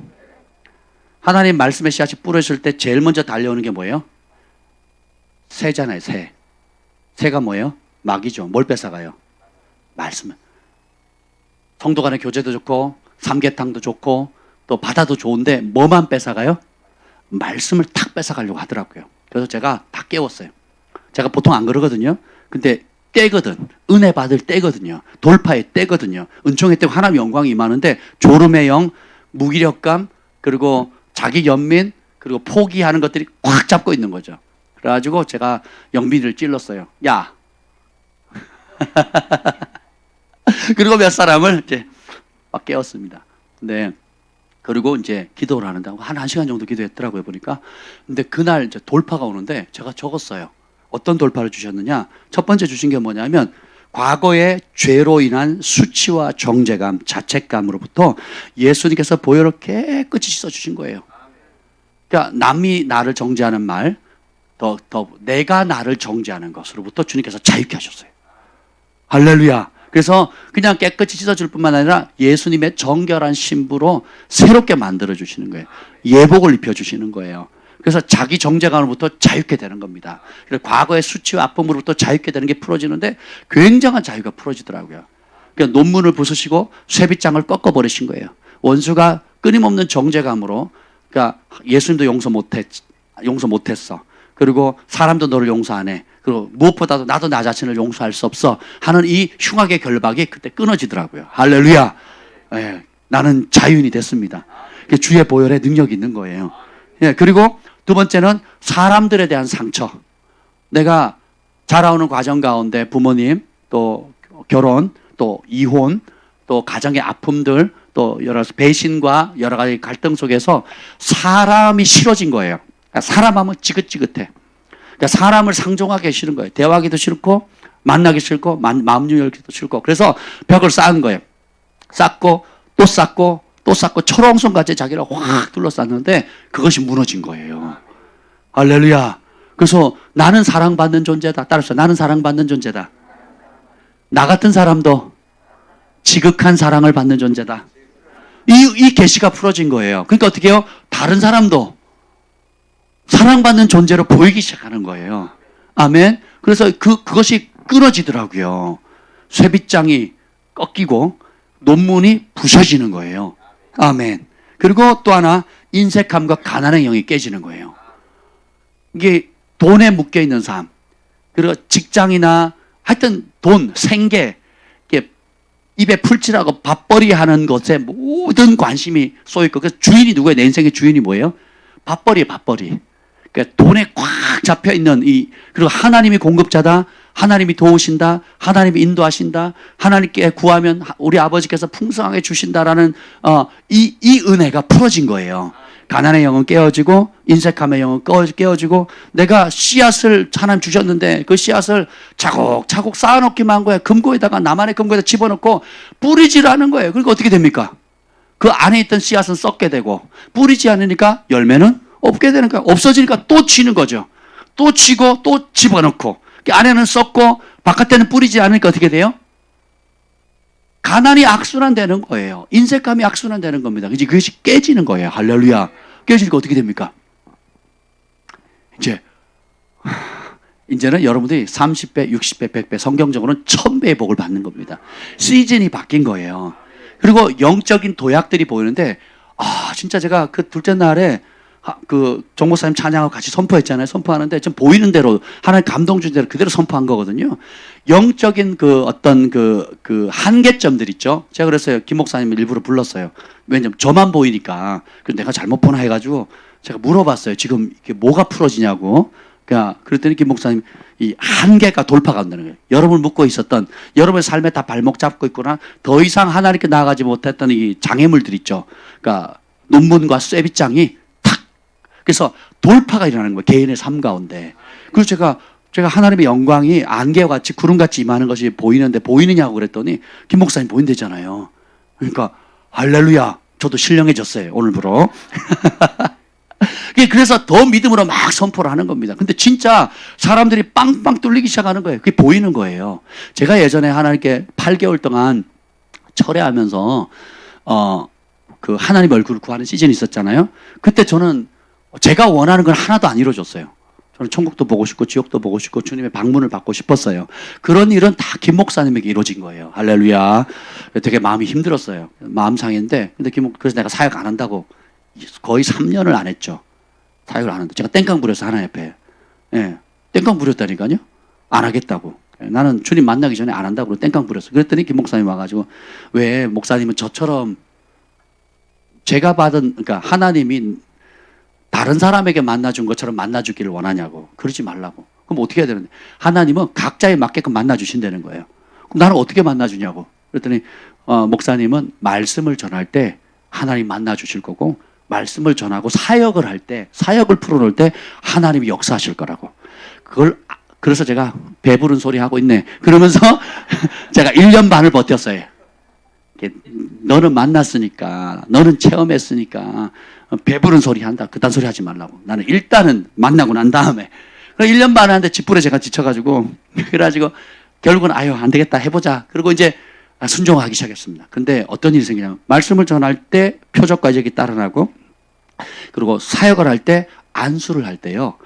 하나님 말씀의 씨앗이 뿌려질 때 제일 먼저 달려오는 게 뭐예요? 새잖아요. 새. 새가 뭐예요? 마귀죠. 뭘 뺏어가요? 말씀을. 성도 간의 교제도 좋고 삼계탕도 좋고 또 바다도 좋은데 뭐만 뺏어가요? 말씀을 탁 뺏어가려고 하더라고요. 그래서 제가 다 깨웠어요. 제가 보통 안 그러거든요. 근데 때거든. 은혜 받을 때거든요. 돌파의 때거든요. 은총의 때고 하나님 영광이 임하는데 졸음의 영, 무기력감, 그리고 자기 연민, 그리고 포기하는 것들이 꽉 잡고 있는 거죠. 그래가지고 제가 영빈이를 찔렀어요. 야. 그리고 몇 사람을 이제 막 깨웠습니다. 근데 그리고 이제 기도를 하는데 한 1시간 정도 기도했더라고요, 보니까. 근데 그날 이제 돌파가 오는데 제가 적었어요. 어떤 돌파를 주셨느냐? 첫 번째 주신 게 뭐냐면 과거의 죄로 인한 수치와 정죄감, 자책감으로부터 예수님께서 보혈을 깨끗이 씻어주신 거예요. 그러니까 남이 나를 정죄하는 말, 더 내가 나를 정죄하는 것으로부터 주님께서 자유케 하셨어요. 할렐루야. 그래서 그냥 깨끗이 씻어줄 뿐만 아니라 예수님의 정결한 신부로 새롭게 만들어주시는 거예요. 예복을 입혀주시는 거예요. 그래서 자기 정죄감으로부터 자유케 되는 겁니다. 그래서 과거의 수치와 아픔으로부터 자유케 되는 게 풀어지는데 굉장한 자유가 풀어지더라고요. 그러니까 논문을 부수시고 쇠빗장을 꺾어버리신 거예요. 원수가 끊임없는 정죄감으로, 그러니까 예수님도 용서 못했어. 그리고 사람도 너를 용서 안 해. 그리고 무엇보다도 나도 나 자신을 용서할 수 없어 하는 이 흉악의 결박이 그때 끊어지더라고요. 할렐루야. 예, 나는 자유인이 됐습니다. 주의 보혈의 능력이 있는 거예요. 예, 그리고 두 번째는 사람들에 대한 상처. 내가 자라오는 과정 가운데 부모님, 또 결혼, 또 이혼, 또 가정의 아픔들, 또 여러 배신과 여러 가지 갈등 속에서 사람이 싫어진 거예요. 그러니까 사람하면 지긋지긋해. 그러니까 사람을 상종하기 싫은 거예요. 대화하기도 싫고 만나기 싫고 마음 열기도 싫고. 그래서 벽을 쌓은 거예요. 쌓고 또 쌓고 또 쌓고 철옹성같이 자기를 확 둘러쌌는데 그것이 무너진 거예요. 할렐루야. 그래서 나는 사랑받는 존재다. 따라서 나는 사랑받는 존재다. 나 같은 사람도 지극한 사랑을 받는 존재다. 이 계시가 풀어진 거예요. 그러니까 어떻게 해요? 다른 사람도 사랑받는 존재로 보이기 시작하는 거예요. 아멘. 그래서 그것이 끊어지더라고요. 쇠빗장이 꺾이고 논문이 부서지는 거예요. 아멘. 그리고 또 하나 인색함과 가난의 영이 깨지는 거예요. 이게 돈에 묶여 있는 삶, 그리고 직장이나 하여튼 돈, 생계, 입에 풀칠하고 밥벌이 하는 것에 모든 관심이 쏘있고, 그래서 주인이 누구예요? 내 인생의 주인이 뭐예요? 밥벌이에요, 밥벌이. 그러니까 돈에 꽉 잡혀 있는 그리고 하나님이 공급자다, 하나님이 도우신다, 하나님이 인도하신다, 하나님께 구하면 우리 아버지께서 풍성하게 주신다라는 이 은혜가 풀어진 거예요. 가난의 영은 깨어지고 인색함의 영은 깨어지고, 내가 씨앗을 하나님 주셨는데 그 씨앗을 차곡차곡 쌓아놓기만 한 거예요. 금고에다가, 나만의 금고에다 집어넣고 뿌리질 않은 거예요. 그러니까 어떻게 됩니까? 그 안에 있던 씨앗은 썩게 되고, 뿌리지 않으니까 열매는 없게 되는 거예요. 없어지니까 또 치는 거죠. 또 치고 또 집어넣고, 안에는 썩고 바깥에는 뿌리지 않으니까 어떻게 돼요? 가난이 악순환되는 거예요. 인색함이 악순환되는 겁니다. 이제 그것이 깨지는 거예요. 할렐루야. 깨지니까 어떻게 됩니까? 이제는 여러분들이 30배, 60배, 100배, 성경적으로는 1000배의 복을 받는 겁니다. 시즌이 바뀐 거예요. 그리고 영적인 도약들이 보이는데, 진짜 제가 그 둘째 날에 정 목사님 찬양하고 같이 선포했잖아요. 선포하는데 좀 보이는 대로 하나님 감동 준 대로 그대로 선포한 거거든요. 영적인 어떤 한계점들 있죠. 제가 그랬어요. 김 목사님 일부러 불렀어요. 왜냐면 저만 보이니까. 그래서 내가 잘못 보나 해가지고 제가 물어봤어요. 지금 이게 뭐가 풀어지냐고. 그랬더니 김 목사님 이 한계가 돌파가 된다는 거예요. 여러분을 묶고 있었던 여러분의 삶에 다 발목 잡고 있거나 더 이상 하나님께 나아가지 못했던 이 장애물들 있죠. 그러니까 논문과 쇠빗장이 탁 그래서 돌파가 일어나는 거예요. 개인의 삶 가운데. 그래서 제가 하나님의 영광이 안개와 같이 구름같이 임하는 것이 보이는데 보이느냐고 그랬더니 김 목사님 보인대잖아요. 그러니까 할렐루야. 저도 신령해졌어요. 오늘부로. 그래서 더 믿음으로 막 선포를 하는 겁니다. 근데 진짜 사람들이 빵빵 뚫리기 시작하는 거예요. 그게 보이는 거예요. 제가 예전에 하나님께 8개월 동안 철회하면서 그 하나님 얼굴을 구하는 시즌이 있었잖아요. 그때 저는 제가 원하는 건 하나도 안 이루어졌어요. 저는 천국도 보고 싶고 지옥도 보고 싶고 주님의 방문을 받고 싶었어요. 그런 일은 다 김 목사님에게 이루어진 거예요. 할렐루야. 되게 마음이 힘들었어요. 마음 상했는데 근데 그래서 내가 사역 안 한다고 거의 3년을 안 했죠. 사역을 안 하는데 제가 땡깡 부렸어 하나님 앞에. 예, 땡깡 부렸다니까요. 안 하겠다고. 나는 주님 만나기 전에 안 한다고 땡깡 부렸어. 그랬더니 김 목사님 와가지고 왜 목사님은 저처럼 제가 받은 그러니까 하나님이 다른 사람에게 만나준 것처럼 만나주기를 원하냐고. 그러지 말라고. 그럼 어떻게 해야 되는데 하나님은 각자에 맞게끔 만나주신다는 거예요. 그럼 나는 어떻게 만나주냐고. 그랬더니 목사님은 말씀을 전할 때 하나님 만나주실 거고 말씀을 전하고 사역을 할 때 사역을 풀어놓을 때 하나님이 역사하실 거라고. 그래서 제가 배부른 소리 하고 있네. 그러면서 제가 1년 반을 버텼어요. 너는 만났으니까 너는 체험했으니까 배부른 소리 한다. 그딴 소리 하지 말라고. 나는 일단은 만나고 난 다음에 1년 반 하는데 집불에 제가 지쳐가지고 그래가지고 결국은 아유 안 되겠다 해보자. 그리고 이제 순종하기 시작했습니다. 근데 어떤 일이 생기냐면 말씀을 전할 때 표적과 이적이 따라나고 그리고 사역을 할 때 안수를 할 때요.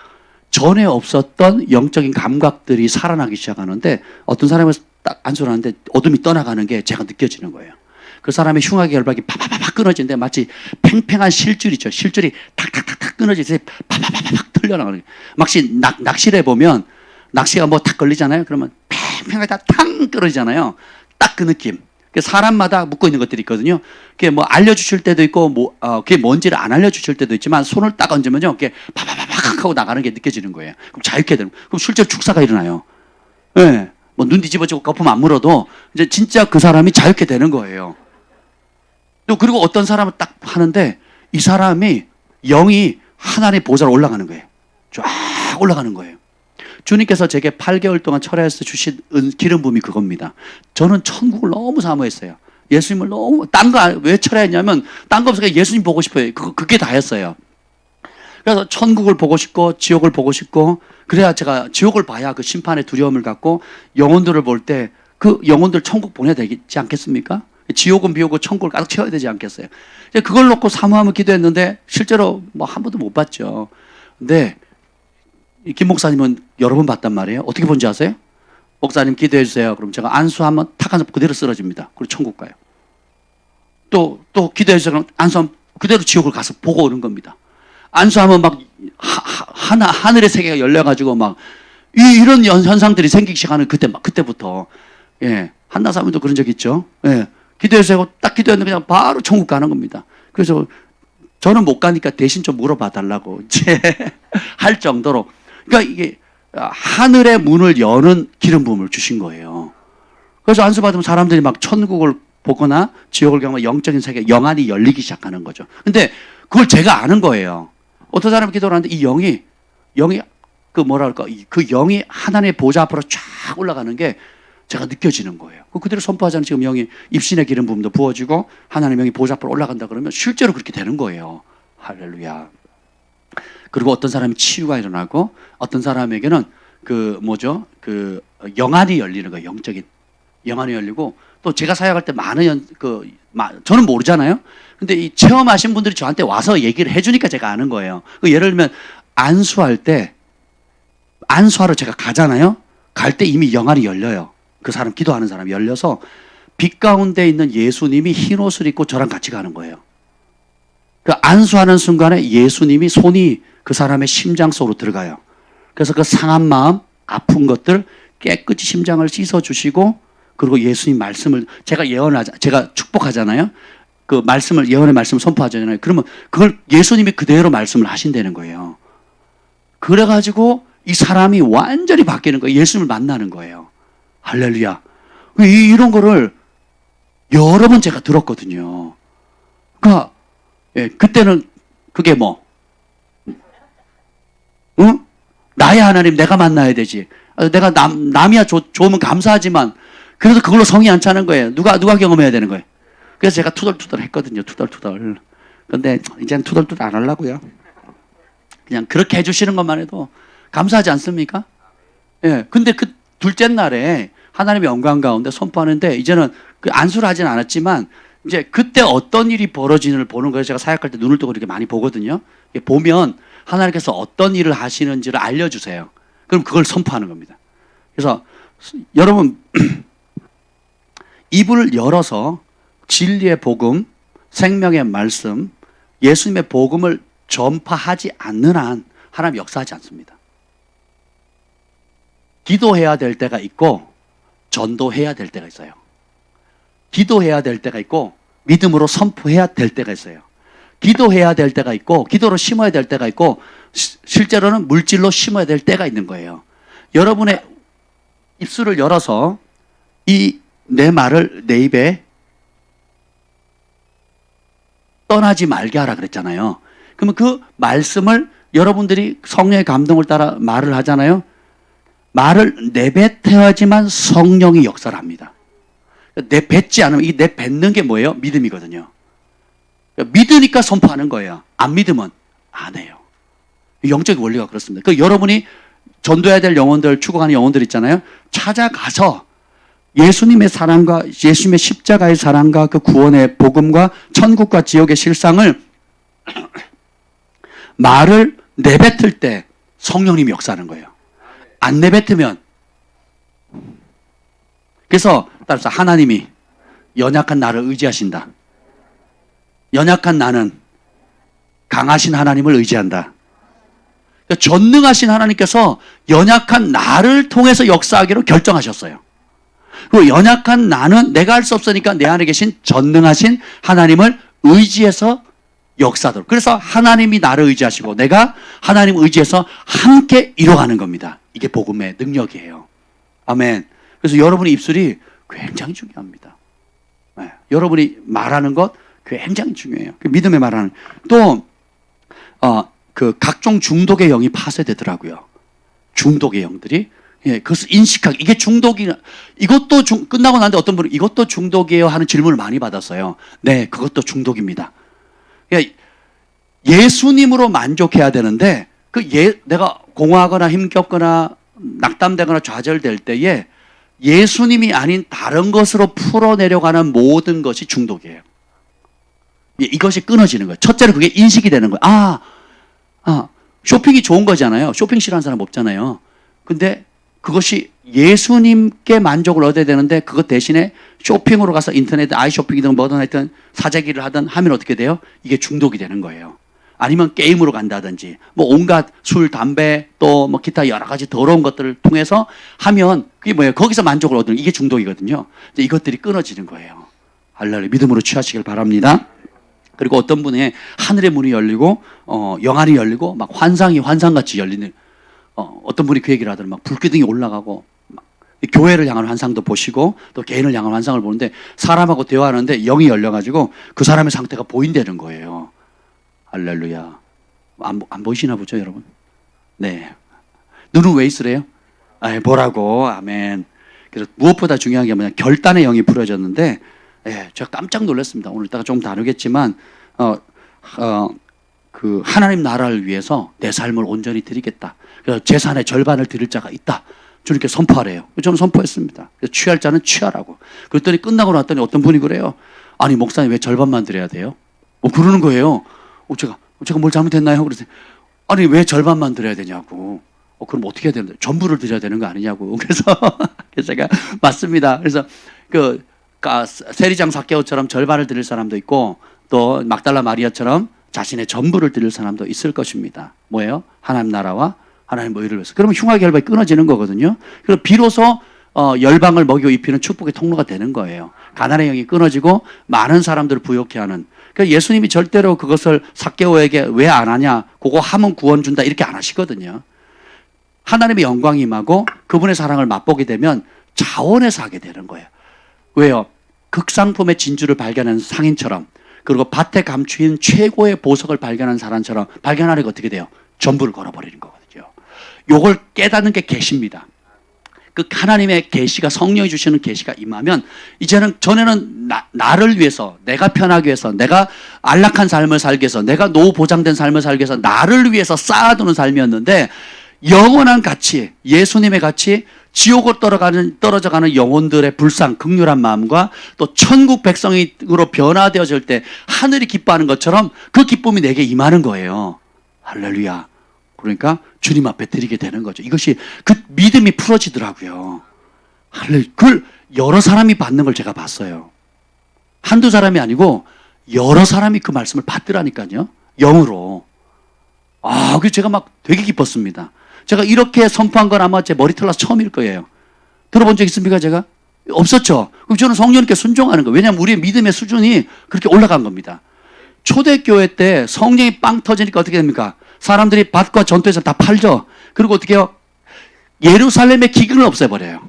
전에 없었던 영적인 감각들이 살아나기 시작하는데 어떤 사람은 딱 안수를 하는데 어둠이 떠나가는 게 제가 느껴지는 거예요. 그 사람의 흉악의 열박이 파파파팍 끊어지는데 마치 팽팽한 실줄이죠. 실줄이 탁탁탁탁 끊어지듯이 파파파팍 틀려나가는 거예요. 마치 낚시를 해보면 낚시가 뭐 탁 걸리잖아요. 그러면 팽팽하게 탕 끊어지잖아요. 딱 그 느낌. 사람마다 묶고 있는 것들이 있거든요. 그게 뭐 알려주실 때도 있고, 그게 뭔지를 안 알려주실 때도 있지만 손을 딱 얹으면요. 그게 파파파팍 하고 나가는 게 느껴지는 거예요. 그럼 자유케 되는 거예요. 그럼 실제로 축사가 일어나요. 예. 네. 뭐 눈 뒤집어지고 거품 안 물어도 이제 진짜 그 사람이 자유케 되는 거예요. 또 그리고 어떤 사람은 딱 하는데 이 사람이 영이 하나님의 보좌로 올라가는 거예요. 쫙 올라가는 거예요. 주님께서 제게 8개월 동안 철회해서 주신 기름 부음이 그겁니다. 저는 천국을 너무 사모했어요. 예수님을 너무 딴 거 왜 철회했냐면 딴 거 없어서 예수님 보고 싶어요. 그게 다였어요. 그래서 천국을 보고 싶고 지옥을 보고 싶고 그래야 제가 지옥을 봐야 그 심판의 두려움을 갖고 영혼들을 볼 때 그 영혼들 천국 보내야 되지 않겠습니까? 지옥은 비우고 천국을 가득 채워야 되지 않겠어요? 그걸 놓고 사모하며 기도했는데 실제로 뭐 한 번도 못 봤죠. 근데 김 목사님은 여러 번 봤단 말이에요. 어떻게 본지 아세요? 목사님 기도해 주세요. 그럼 제가 안수하면 탁 하면 그대로 쓰러집니다. 그리고 천국 가요. 또 기도해 주세요. 그럼 안수하면 그대로 지옥을 가서 보고 오는 겁니다. 안수하면 막 하늘의 세계가 열려가지고 막 이런 현상들이 생기기 시작하는 그때부터 예 한나 사모님도 그런 적 있죠. 예 기도해 주세요. 딱 기도했는데 그냥 바로 천국 가는 겁니다. 그래서 저는 못 가니까 대신 좀 물어봐 달라고 이제 할 정도로. 그러니까 이게 하늘의 문을 여는 기름 부음을 주신 거예요. 그래서 안수 받으면 사람들이 막 천국을 보거나 지옥을 가면 영적인 세계, 영안이 열리기 시작하는 거죠. 근데 그걸 제가 아는 거예요. 어떤 사람이 기도를 하는데 이 영이 그 뭐라 그럴까, 그 영이 하나님의 보좌 앞으로 쫙 올라가는 게 제가 느껴지는 거예요. 그대로 선포하자는 지금 영이 입신의 기름 부음도 부어지고 하나님의 영이 보좌 앞으로 올라간다 그러면 실제로 그렇게 되는 거예요. 할렐루야. 그리고 어떤 사람이 치유가 일어나고 어떤 사람에게는 그 영안이 열리는 거예요. 영적인 영안이 열리고 또 제가 사역할 때 저는 모르잖아요. 근데 이 체험하신 분들이 저한테 와서 얘기를 해주니까 제가 아는 거예요. 예를 들면 안수하러 제가 가잖아요. 갈 때 이미 영안이 열려요. 그 사람 기도하는 사람이 열려서 빛 가운데 있는 예수님이 흰 옷을 입고 저랑 같이 가는 거예요. 그 안수하는 순간에 예수님이 손이 그 사람의 심장 속으로 들어가요. 그래서 그 상한 마음, 아픈 것들 깨끗이 심장을 씻어주시고 그리고 예수님 말씀을 제가 축복하잖아요. 그 말씀을 예언의 말씀을 선포하잖아요. 그러면 그걸 예수님이 그대로 말씀을 하신다는 거예요. 그래가지고 이 사람이 완전히 바뀌는 거예요. 예수님을 만나는 거예요. 할렐루야. 이런 거를 여러 번 제가 들었거든요. 그러니까 그때는 그게 뭐, 응? 나의 하나님 내가 만나야 되지. 내가 남이야 좋으면 감사하지만 그래도 그걸로 성이 안 차는 거예요. 누가 경험해야 되는 거예요. 그래서 제가 투덜투덜 했거든요. 투덜투덜. 근데 이제는 투덜투덜 안 하려고요. 그냥 그렇게 해주시는 것만 해도 감사하지 않습니까? 예. 근데 그 둘째 날에 하나님의 영광 가운데 선포하는데 이제는 그 안수를 하진 않았지만 이제 그때 어떤 일이 벌어지는를 보는 거예요. 제가 사역할 때 눈을 뜨고 이렇게 많이 보거든요. 보면 하나님께서 어떤 일을 하시는지를 알려주세요. 그럼 그걸 선포하는 겁니다. 그래서 여러분 입을 열어서 진리의 복음, 생명의 말씀, 예수님의 복음을 전파하지 않는 한 하나님 역사하지 않습니다. 기도해야 될 때가 있고 전도해야 될 때가 있어요. 기도해야 될 때가 있고 믿음으로 선포해야 될 때가 있어요. 기도해야 될 때가 있고 기도로 심어야 될 때가 있고 실제로는 물질로 심어야 될 때가 있는 거예요. 여러분의 입술을 열어서 내 말을 내 입에 떠나지 말게 하라 그랬잖아요. 그러면 그 말씀을 여러분들이 성령의 감동을 따라 말을 하잖아요. 말을 내뱉어야지만 성령이 역사를 합니다. 내뱉지 않으면 이 내뱉는 게 뭐예요? 믿음이거든요. 믿으니까 선포하는 거예요. 안 믿으면 안 해요. 영적인 원리가 그렇습니다. 그 여러분이 전도해야 될 영혼들, 추구하는 영혼들 있잖아요. 찾아가서 예수님의 사랑과 예수님의 십자가의 사랑과 그 구원의 복음과 천국과 지옥의 실상을 말을 내뱉을 때 성령님이 역사하는 거예요. 안 내뱉으면 그래서 따라서 하나님이 연약한 나를 의지하신다. 연약한 나는 강하신 하나님을 의지한다. 그러니까 전능하신 하나님께서 연약한 나를 통해서 역사하기로 결정하셨어요. 그 연약한 나는 내가 할 수 없으니까 내 안에 계신 전능하신 하나님을 의지해서 역사하도록. 그래서 하나님이 나를 의지하시고 내가 하나님을 의지해서 함께 이뤄가는 겁니다. 이게 복음의 능력이에요. 아멘. 그래서 여러분의 입술이 굉장히 중요합니다. 네. 여러분이 말하는 것 굉장히 중요해요. 그 믿음의 말하는. 또 그 각종 중독의 영이 파쇄되더라고요. 중독의 영들이. 예, 그것을 인식하기. 이게 중독이나, 이것도 끝나고 나는데 어떤 분은 이것도 중독이에요 하는 질문을 많이 받았어요. 네, 그것도 중독입니다. 그러니까 예수님으로 만족해야 되는데, 내가 공허하거나 힘겹거나 낙담되거나 좌절될 때에 예수님이 아닌 다른 것으로 풀어내려가는 모든 것이 중독이에요. 이것이 끊어지는 거예요. 첫째로 그게 인식이 되는 거예요. 쇼핑이 좋은 거잖아요. 쇼핑 싫어하는 사람 없잖아요. 근데 그것이 예수님께 만족을 얻어야 되는데 그것 대신에 쇼핑으로 가서 인터넷 아이쇼핑이든 뭐든 하여튼 사재기를 하든 하면 어떻게 돼요? 이게 중독이 되는 거예요. 아니면 게임으로 간다든지 뭐 온갖 술, 담배 또 뭐 기타 여러 가지 더러운 것들을 통해서 하면 그게 뭐예요? 거기서 만족을 얻는 이게 중독이거든요. 이제 이것들이 끊어지는 거예요. 할렐루야. 믿음으로 취하시길 바랍니다. 그리고 어떤 분의 하늘의 문이 열리고 영안이 열리고 막 환상이 환상같이 열리는 어떤 분이 그 얘기를 하더라고요. 막 불기둥이 올라가고 막 교회를 향한 환상도 보시고 또 개인을 향한 환상을 보는데 사람하고 대화하는데 영이 열려가지고 그 사람의 상태가 보인다는 거예요. 할렐루야. 안 보이시나 보죠, 여러분? 네. 눈은 왜 있으래요? 보라고. 아멘. 그래서 무엇보다 중요한 게 뭐냐, 결단의 영이 부러졌는데, 제가 깜짝 놀랐습니다. 오늘 이따가 좀 다루겠지만, 그 하나님 나라를 위해서 내 삶을 온전히 드리겠다. 그래서 재산의 절반을 드릴 자가 있다. 주님께 선포하래요. 저는 선포했습니다. 그래서 취할 자는 취하라고. 그랬더니 끝나고 났더니 어떤 분이 그래요. 아니 목사님 왜 절반만 드려야 돼요? 그러는 거예요. 제가 뭘 잘못했나요? 그래서 아니 왜 절반만 드려야 되냐고. 그럼 어떻게 해야 되는데? 전부를 드려야 되는 거 아니냐고. 그래서 제가 맞습니다. 그래서 세리장 삭개오처럼 절반을 드릴 사람도 있고 또 막달라 마리아처럼 자신의 전부를 드릴 사람도 있을 것입니다. 뭐예요? 하나님 나라와 하나님 의를 위해서. 그러면 흉악의 혈박이 끊어지는 거거든요. 그래서 비로소 열방을 먹이고 입히는 축복의 통로가 되는 거예요. 가난의 영이 끊어지고 많은 사람들을 부욕해 하는. 그러니까 예수님이 절대로 그것을 삭개오에게 왜 안 하냐, 그거 하면 구원 준다 이렇게 안 하시거든요. 하나님의 영광이 임하고 그분의 사랑을 맛보게 되면 자원에서 하게 되는 거예요. 왜요? 극상품의 진주를 발견한 상인처럼, 그리고 밭에 감추인 최고의 보석을 발견한 사람처럼 발견하니까 어떻게 돼요? 전부를 걸어버리는 거거든요. 요걸 깨닫는 게 계시입니다. 그 하나님의 계시가, 성령이 주시는 계시가 임하면, 이제는 전에는 나를 위해서, 내가 편하기 위해서, 내가 안락한 삶을 살기 위해서, 내가 노후 보장된 삶을 살기 위해서 나를 위해서 쌓아두는 삶이었는데, 영원한 가치, 예수님의 가치, 지옥으로 떨어져가는 영혼들의 불쌍, 극률한 마음과 또 천국 백성으로 변화되어질 때 하늘이 기뻐하는 것처럼 그 기쁨이 내게 임하는 거예요. 할렐루야. 그러니까 주님 앞에 드리게 되는 거죠. 이것이 그 믿음이 풀어지더라고요. 할렐루야. 그걸 여러 사람이 받는 걸 제가 봤어요. 한두 사람이 아니고 여러 사람이 그 말씀을 받더라니까요. 영으로. 그래서 제가 막 되게 기뻤습니다. 제가 이렇게 선포한 건 아마 제 머리털나서 처음일 거예요. 들어본 적 있습니까, 제가? 없었죠. 그럼 저는 성령님께 순종하는 거예요. 왜냐하면 우리의 믿음의 수준이 그렇게 올라간 겁니다. 초대교회 때 성령이 빵 터지니까 어떻게 됩니까? 사람들이 밭과 전투에서 다 팔죠. 그리고 어떻게 해요? 예루살렘의 기근을 없애버려요.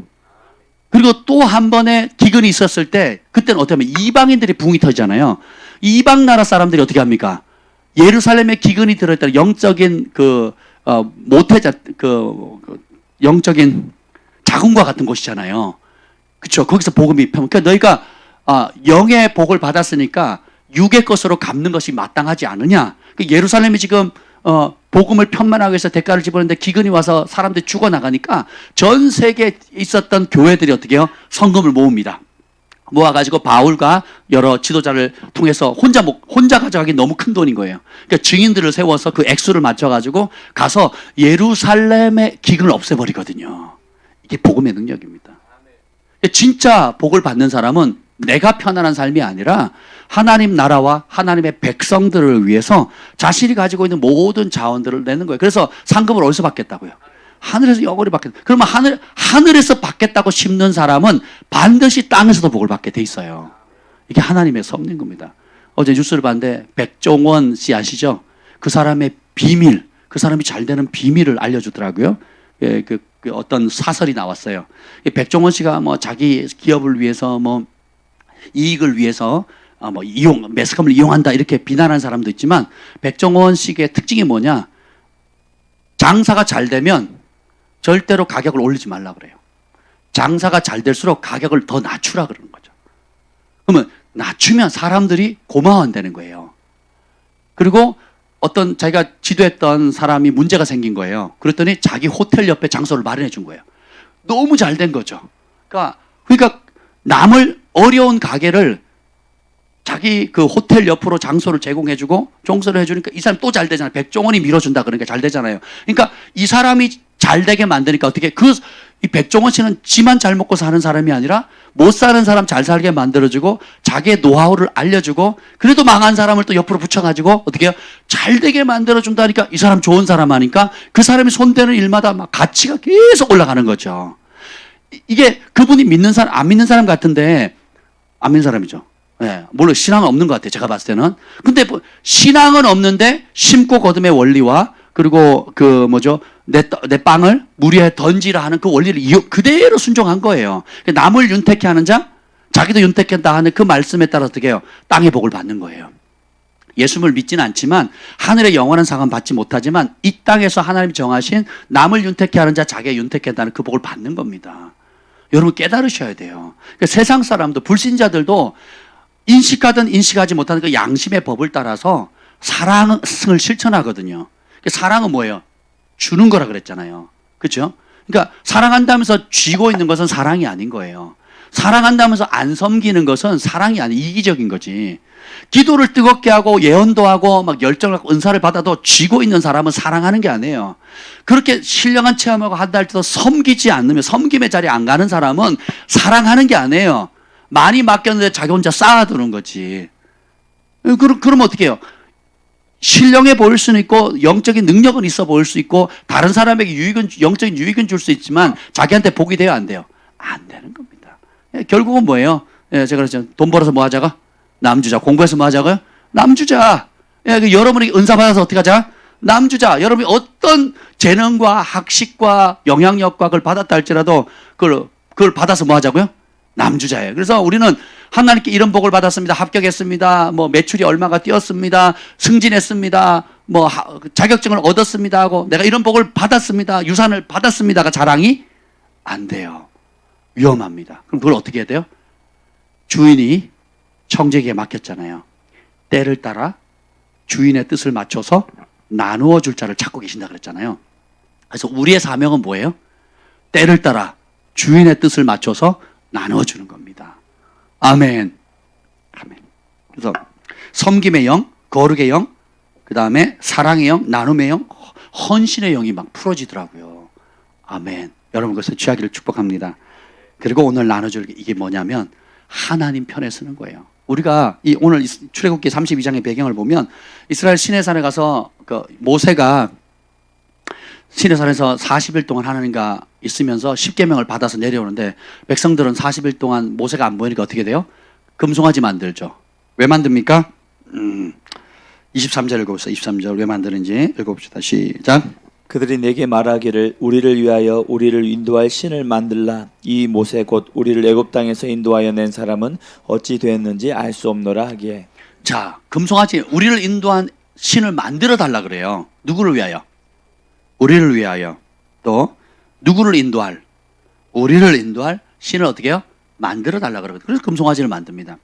그리고 또 한 번의 기근이 있었을 때, 그때는 어떻게 하면 이방인들이 붕이 터지잖아요. 이방 나라 사람들이 어떻게 합니까? 예루살렘의 기근이 들어있다 영적인 모태자, 영적인 자궁과 같은 곳이잖아요. 그렇죠? 거기서 복음이 펴면, 그러니까 너희가 영의 복을 받았으니까 육의 것으로 갚는 것이 마땅하지 않으냐? 예루살렘이 지금 복음을 편만하기 위해서 대가를 집었는데 기근이 와서 사람들이 죽어나가니까 전 세계에 있었던 교회들이 어떻게 해요? 성금을 모읍니다. 모아가지고 바울과 여러 지도자를 통해서 혼자 가져가기 너무 큰 돈인 거예요. 그러니까 증인들을 세워서 그 액수를 맞춰가지고 가서 예루살렘의 기근을 없애버리거든요. 이게 복음의 능력입니다. 진짜 복을 받는 사람은 내가 편안한 삶이 아니라 하나님 나라와 하나님의 백성들을 위해서 자신이 가지고 있는 모든 자원들을 내는 거예요. 그래서 상급을 어디서 받겠다고요? 하늘에서 영원히 받겠다. 그러면 하늘에서 받겠다고 심는 사람은 반드시 땅에서도 복을 받게 돼 있어요. 이게 하나님의 섭리인 겁니다. 어제 뉴스를 봤는데 백종원 씨 아시죠? 그 사람의 비밀, 그 사람이 잘 되는 비밀을 알려주더라고요. 예, 그 어떤 사설이 나왔어요. 백종원 씨가 뭐 자기 기업을 위해서 뭐 이익을 위해서 매스컴을 이용한다 이렇게 비난하는 사람도 있지만, 백종원 씨의 특징이 뭐냐? 장사가 잘 되면 절대로 가격을 올리지 말라 그래요. 장사가 잘 될수록 가격을 더 낮추라 그러는 거죠. 그러면 낮추면 사람들이 고마워한다는 거예요. 그리고 어떤 자기가 지도했던 사람이 문제가 생긴 거예요. 그랬더니 자기 호텔 옆에 장소를 마련해 준 거예요. 너무 잘 된 거죠. 그러니까 남을 어려운 가게를 자기 그 호텔 옆으로 장소를 제공해주고 종소를 해주니까 이 사람 또 잘 되잖아요. 백종원이 밀어준다 그러니까 잘 되잖아요. 그러니까 이 사람이 잘 되게 만드니까 어떻게 이 백종원 씨는 지만 잘 먹고 사는 사람이 아니라 못 사는 사람 잘 살게 만들어주고 자기의 노하우를 알려주고, 그래도 망한 사람을 또 옆으로 붙여가지고 어떻게 해요? 잘 되게 만들어준다니까 이 사람 좋은 사람 하니까 그 사람이 손대는 일마다 막 가치가 계속 올라가는 거죠. 이게 그분이 믿는 사람, 안 믿는 사람 같은데 안 믿는 사람이죠. 네, 물론 신앙은 없는 것 같아요. 제가 봤을 때는. 근데 신앙은 없는데 심고 거둠의 원리와 그리고 내 빵을 물 위에 던지라 하는 그 원리를 그대로 순종한 거예요. 남을 윤택케 하는 자, 자기도 윤택한다 하는 그 말씀에 따라 어떻게 해요? 땅의 복을 받는 거예요. 예수님을 믿지는 않지만 하늘의 영원한 상은 받지 못하지만 이 땅에서 하나님이 정하신 남을 윤택케 하는 자, 자기가 윤택케 한다는 그 복을 받는 겁니다. 여러분 깨달으셔야 돼요. 그러니까 세상 사람도, 불신자들도 인식하든 인식하지 못하는 그 양심의 법을 따라서 사랑을 실천하거든요. 사랑은 뭐예요? 주는 거라 그랬잖아요. 그렇죠? 그러니까 사랑한다면서 쥐고 있는 것은 사랑이 아닌 거예요. 사랑한다면서 안 섬기는 것은 사랑이 아닌 이기적인 거지. 기도를 뜨겁게 하고 예언도 하고 막 열정을 갖고 은사를 받아도 쥐고 있는 사람은 사랑하는 게 아니에요. 그렇게 신령한 체험하고 한다 할때도 섬기지 않으면, 섬김의 자리에 안 가는 사람은 사랑하는 게 아니에요. 많이 맡겼는데 자기 혼자 쌓아두는 거지. 그럼 어떻게 해요? 신령해 보일 수는 있고 영적인 능력은 있어 보일 수 있고 다른 사람에게 영적인 유익은 줄 수 있지만 자기한테 복이 돼요, 안 돼요? 안 되는 겁니다. 결국은 뭐예요? 제가 그랬죠. 돈 벌어서 뭐 하자가? 남 주자. 공부해서 뭐 하자고요? 남 주자. 여러분이 은사 받아서 어떻게 하자? 남주자. 여러분이 어떤 재능과 학식과 영향력과 그걸 받았다 할지라도 그걸 받아서 뭐 하자고요? 남주자예요. 그래서 우리는 하나님께 이런 복을 받았습니다. 합격했습니다. 뭐 매출이 얼마가 뛰었습니다. 승진했습니다. 뭐 자격증을 얻었습니다 하고 내가 이런 복을 받았습니다. 유산을 받았습니다가 자랑이 안 돼요. 위험합니다. 그럼 그걸 어떻게 해야 돼요? 주인이 청지기에 맡겼잖아요. 때를 따라 주인의 뜻을 맞춰서 나누어 줄 자를 찾고 계신다 그랬잖아요. 그래서 우리의 사명은 뭐예요? 때를 따라 주인의 뜻을 맞춰서 나누어 주는 겁니다. 아멘. 아멘. 그래서 섬김의 영, 거룩의 영, 그 다음에 사랑의 영, 나눔의 영, 헌신의 영이 막 풀어지더라고요. 아멘. 여러분 그것을 취하기를 축복합니다. 그리고 오늘 나눠줄 이게 뭐냐면 하나님 편에 서는 거예요. 우리가 오늘 출애굽기 32장의 배경을 보면 이스라엘 시내산에 가서 그 모세가 시내산에서 40일 동안 하나님과 있으면서 10계명을 받아서 내려오는데 백성들은 40일 동안 모세가 안 보이니까 어떻게 돼요? 금송아지 만들죠. 왜 만듭니까? 23절 읽어봅시다. 23절 왜 만드는지 읽어봅시다. 시작. 그들이 내게 말하기를 우리를 위하여 우리를 인도할 신을 만들라. 이 모세 곧 우리를 애굽 땅에서 인도하여 낸 사람은 어찌 되었는지 알 수 없노라 하기에. 자, 금송아지 우리를 인도한 신을 만들어 달라 그래요. 누구를 위하여? 우리를 위하여. 또 누구를 인도할? 우리를 인도할 신을 어떻게 해요? 만들어 달라 그러거든요. 그래서 금송아지를 만듭니다.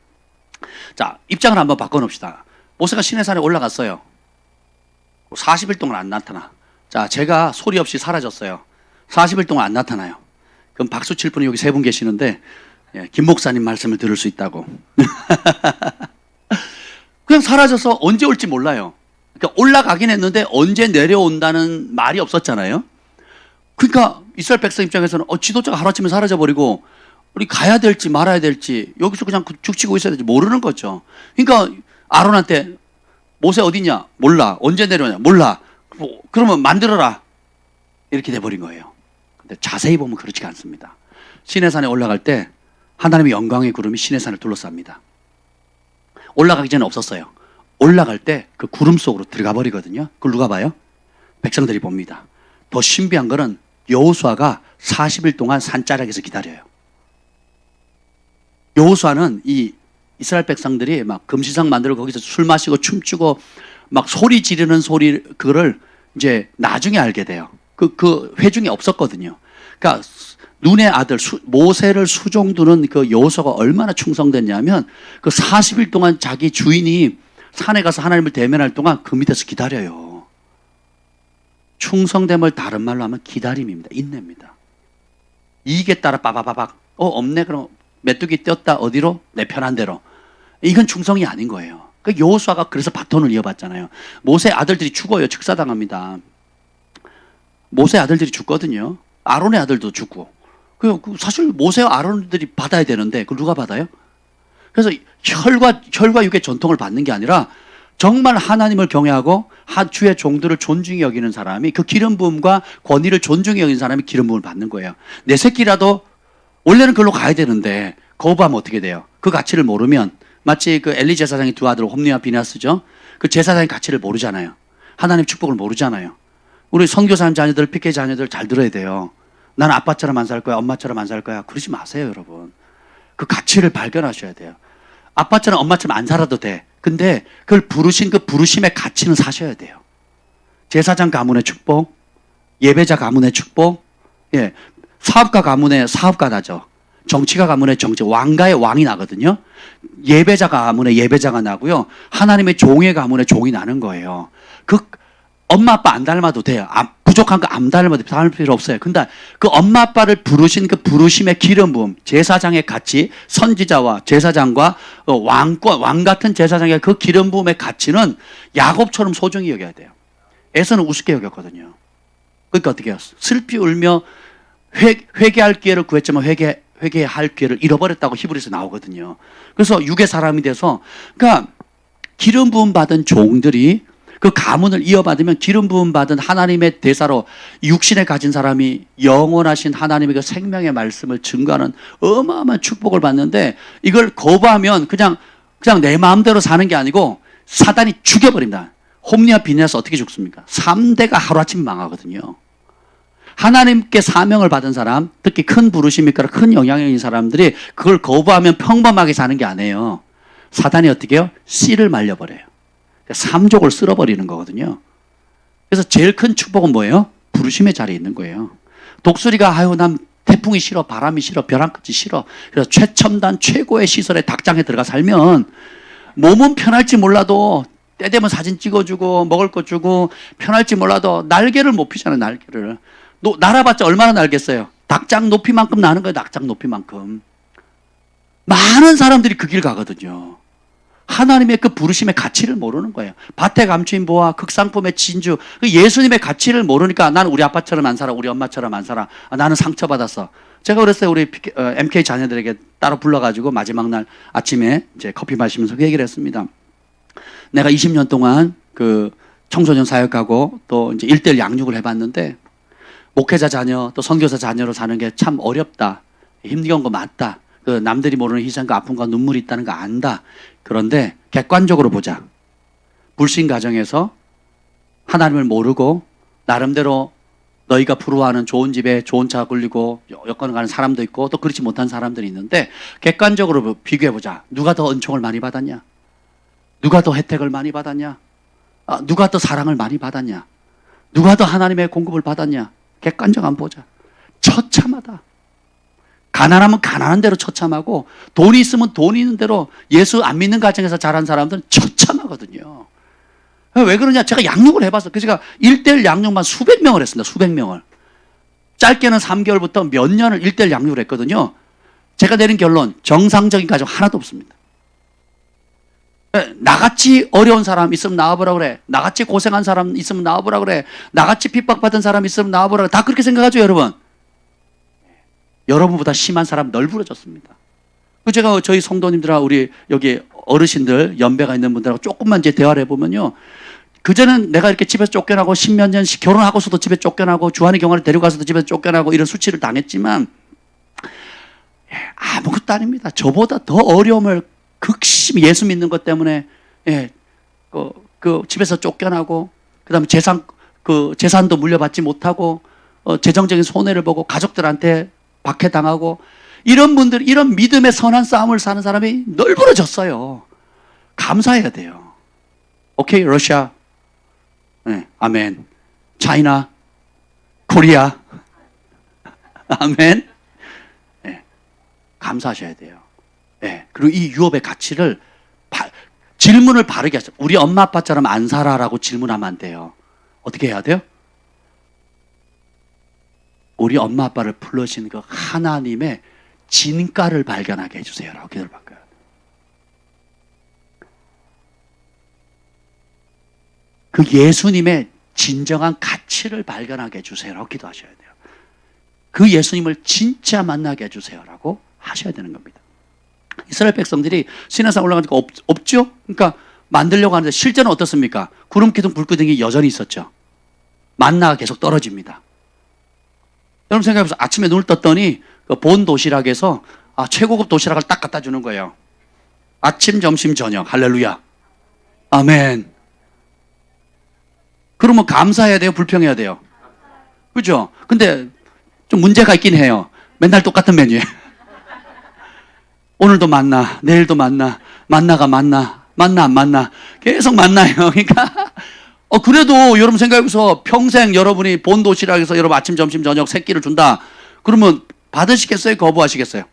자, 입장을 한번 바꿔놓읍시다. 모세가 시내산에 올라갔어요. 40일 동안 안 나타나. 자, 제가 소리 없이 사라졌어요. 40일 동안 안 나타나요. 그럼 박수 칠 분이 여기 세 분 계시는데 김 목사님 말씀을 들을 수 있다고. 그냥 사라져서 언제 올지 몰라요. 그러니까 올라가긴 했는데 언제 내려온다는 말이 없었잖아요. 그러니까 이스라엘 백성 입장에서는 지도자가 하루아침에 사라져버리고 우리 가야 될지 말아야 될지 여기서 그냥 죽치고 있어야 될지 모르는 거죠. 그러니까 아론한테 모세 어디냐? 몰라. 언제 내려오냐? 몰라. 그러면 만들어라. 이렇게 돼버린 거예요. 근데 자세히 보면 그렇지가 않습니다. 시내산에 올라갈 때 하나님의 영광의 구름이 시내산을 둘러쌉니다. 올라가기 전에 없었어요. 올라갈 때 그 구름 속으로 들어가 버리거든요. 그걸 누가 봐요? 백성들이 봅니다. 더 신비한 거는 여호수아가 40일 동안 산자락에서 기다려요. 여호수아는 이 이스라엘 백성들이 막 금시상 만들고 거기서 술 마시고 춤추고 막 소리 지르는 소리 그거를 이제 나중에 알게 돼요. 그 회중이 없었거든요. 그러니까 눈의 아들 모세를 수종두는 그 여호수아가 얼마나 충성됐냐면 그 40일 동안 자기 주인이 산에 가서 하나님을 대면할 동안 그 밑에서 기다려요. 충성됨을 다른 말로 하면 기다림입니다. 인내입니다. 이익에 따라 빠바바박 없네 그럼 메뚜기 떼었다 어디로? 내 편한 대로. 이건 충성이 아닌 거예요. 그 여호수아가 그래서 바톤을 이어받잖아요. 모세 아들들이 죽어요. 즉사당합니다. 모세 아들들이 죽거든요. 아론의 아들도 죽고. 사실 모세와 아론들이 받아야 되는데 그걸 누가 받아요? 그래서 혈과 육의 전통을 받는 게 아니라 정말 하나님을 경외하고 주의 종들을 존중히 여기는 사람이 그 기름 부음과 권위를 존중히 여기는 사람이 기름 부음을 받는 거예요. 내 새끼라도 원래는 그걸로 가야 되는데 거부하면 어떻게 돼요? 그 가치를 모르면 마치 그 엘리 제사장의 두 아들 홈리와 비나스죠. 그 제사장의 가치를 모르잖아요. 하나님 축복을 모르잖아요. 우리 선교사님 자녀들, 피케 자녀들 잘 들어야 돼요. 나는 아빠처럼 안 살 거야, 엄마처럼 안 살 거야. 그러지 마세요, 여러분. 그 가치를 발견하셔야 돼요. 아빠처럼 엄마처럼 안 살아도 돼. 근데 그걸 부르신 그 부르심의 가치는 사셔야 돼요. 제사장 가문의 축복, 예배자 가문의 축복, 사업가 가문의 사업가 나죠. 정치가 가문의 정치, 왕가의 왕이 나거든요. 예배자 가문의 예배자가 나고요. 하나님의 종의 가문의 종이 나는 거예요. 그 엄마 아빠 안 닮아도 돼요. 부족한 거 안 닮아도 닮을 필요 없어요. 근데 그 엄마 아빠를 부르신 그 부르심의 기름 부음, 제사장의 가치, 선지자와 제사장과 왕 같은 제사장의 그 기름 부음의 가치는 야곱처럼 소중히 여겨야 돼요. 에서는 우습게 여겼거든요. 그러니까 어떻게 해요? 슬피 울며 회개할 기회를 구했지만 회개할 기회를 잃어버렸다고 히브리서 나오거든요. 그래서 육의 사람이 돼서 그러니까 기름 부음 받은 종들이 그 가문을 이어받으면 기름 부음 받은 하나님의 대사로 육신에 가진 사람이 영원하신 하나님의 그 생명의 말씀을 증거하는 어마어마한 축복을 받는데 이걸 거부하면 그냥 내 마음대로 사는 게 아니고 사단이 죽여버립니다. 홈리와 비니아스 어떻게 죽습니까? 3대가 하루아침에 망하거든요. 하나님께 사명을 받은 사람, 특히 큰 부르심이 있거나 큰 영향력이 있는 사람들이 그걸 거부하면 평범하게 사는 게 아니에요. 사단이 어떻게 해요? 씨를 말려버려요. 삼족을 쓸어버리는 거거든요. 그래서 제일 큰 축복은 뭐예요? 부르심의 자리에 있는 거예요. 독수리가 아유 난 태풍이 싫어, 바람이 싫어, 벼랑 끝이 싫어. 그래서 최첨단 최고의 시설에 닭장에 들어가 살면 몸은 편할지 몰라도 때 되면 사진 찍어주고 먹을 거 주고 편할지 몰라도 날개를 못 피잖아요. 날개를. 날아봤자 얼마나 날겠어요. 닭장 높이만큼 나는 거예요. 닭장 높이만큼. 많은 사람들이 그 길 가거든요. 하나님의 그 부르심의 가치를 모르는 거예요. 밭에 감추인 보화, 극상품의 진주. 그 예수님의 가치를 모르니까 나는 우리 아빠처럼 안 살아, 우리 엄마처럼 안 살아. 나는 상처받았어. 제가 그랬어요. 우리 MK 자녀들에게 따로 불러가지고 마지막 날 아침에 이제 커피 마시면서 그 얘기를 했습니다. 내가 20년 동안 그 청소년 사역하고 또 이제 1:1 양육을 해봤는데 목회자 자녀 또 선교사 자녀로 사는 게 참 어렵다. 힘겨운 거 맞다. 그 남들이 모르는 희생과 아픔과 눈물이 있다는 거 안다. 그런데 객관적으로 보자. 불신 가정에서 하나님을 모르고 나름대로 너희가 부러워하는 좋은 집에 좋은 차 굴리고 여권 가는 사람도 있고 또 그렇지 못한 사람들이 있는데 객관적으로 비교해보자. 누가 더 은총을 많이 받았냐? 누가 더 혜택을 많이 받았냐? 누가 더 사랑을 많이 받았냐? 누가 더 하나님의 공급을 받았냐? 객관적 한번 보자. 처참하다. 가난하면 가난한 대로 처참하고 돈이 있으면 돈 있는 대로 예수 안 믿는 가정에서 자란 사람들은 처참하거든요. 왜 그러냐? 제가 양육을 해봤어. 그래서 제가 1:1 양육만 수백 명을 했습니다. 수백 명을. 짧게는 3개월부터 몇 년을 1:1 양육을 했거든요. 제가 내린 결론, 정상적인 가정 하나도 없습니다. 나같이 어려운 사람 있으면 나와보라 그래. 나같이 고생한 사람 있으면 나와보라 그래. 나같이 핍박받은 사람 있으면 나와보라 그래. 다 그렇게 생각하죠, 여러분? 여러분보다 심한 사람 널브러졌습니다. 제가 저희 성도님들하고 우리 여기 어르신들 연배가 있는 분들하고 조금만 이제 대화를 해보면요. 그전엔 내가 이렇게 집에서 쫓겨나고 10몇 년씩 결혼하고서도 집에 쫓겨나고 주한의 경화를 데려가서도 집에서 쫓겨나고 이런 수치를 당했지만 아무것도 아닙니다. 저보다 더 어려움을 극심히 예수 믿는 것 때문에 그 집에서 쫓겨나고 그다음에 재산도 물려받지 못하고 재정적인 손해를 보고 가족들한테 박해당하고 이런 분들, 이런 믿음의 선한 싸움을 사는 사람이 널브러졌어요. 감사해야 돼요. 오케이, 러시아. 네, 아멘. 차이나, 코리아. 아멘. 네, 감사하셔야 돼요. 네, 그리고 이 유업의 가치를 질문을 바르게 하세요. 우리 엄마 아빠처럼 안 살아라고 질문하면 안 돼요. 어떻게 해야 돼요? 우리 엄마 아빠를 불러주신 그 하나님의 진가를 발견하게 해주세요 라고 기도를 바꿔요. 그 예수님의 진정한 가치를 발견하게 해주세요 라고 기도하셔야 돼요. 그 예수님을 진짜 만나게 해주세요 라고 하셔야 되는 겁니다. 이스라엘 백성들이 시내산 올라가니까 없죠? 그러니까 만들려고 하는데 실제는 어떻습니까? 구름 기둥 불 기둥이 여전히 있었죠. 만나가 계속 떨어집니다. 여러분 생각해보세요. 아침에 눈을 떴더니 그 본 도시락에서 최고급 도시락을 딱 갖다 주는 거예요. 아침, 점심, 저녁. 할렐루야. 아멘. 그러면 감사해야 돼요? 불평해야 돼요? 그죠? 근데 좀 문제가 있긴 해요. 맨날 똑같은 메뉴에. 오늘도 만나, 내일도 만나, 만나가 만나, 만나 안 만나. 계속 만나요. 그러니까 그래도 여러분 생각해보세요. 평생 여러분이 본 도시락에서 여러분 아침, 점심, 저녁 세 끼를 준다. 그러면 받으시겠어요? 거부하시겠어요?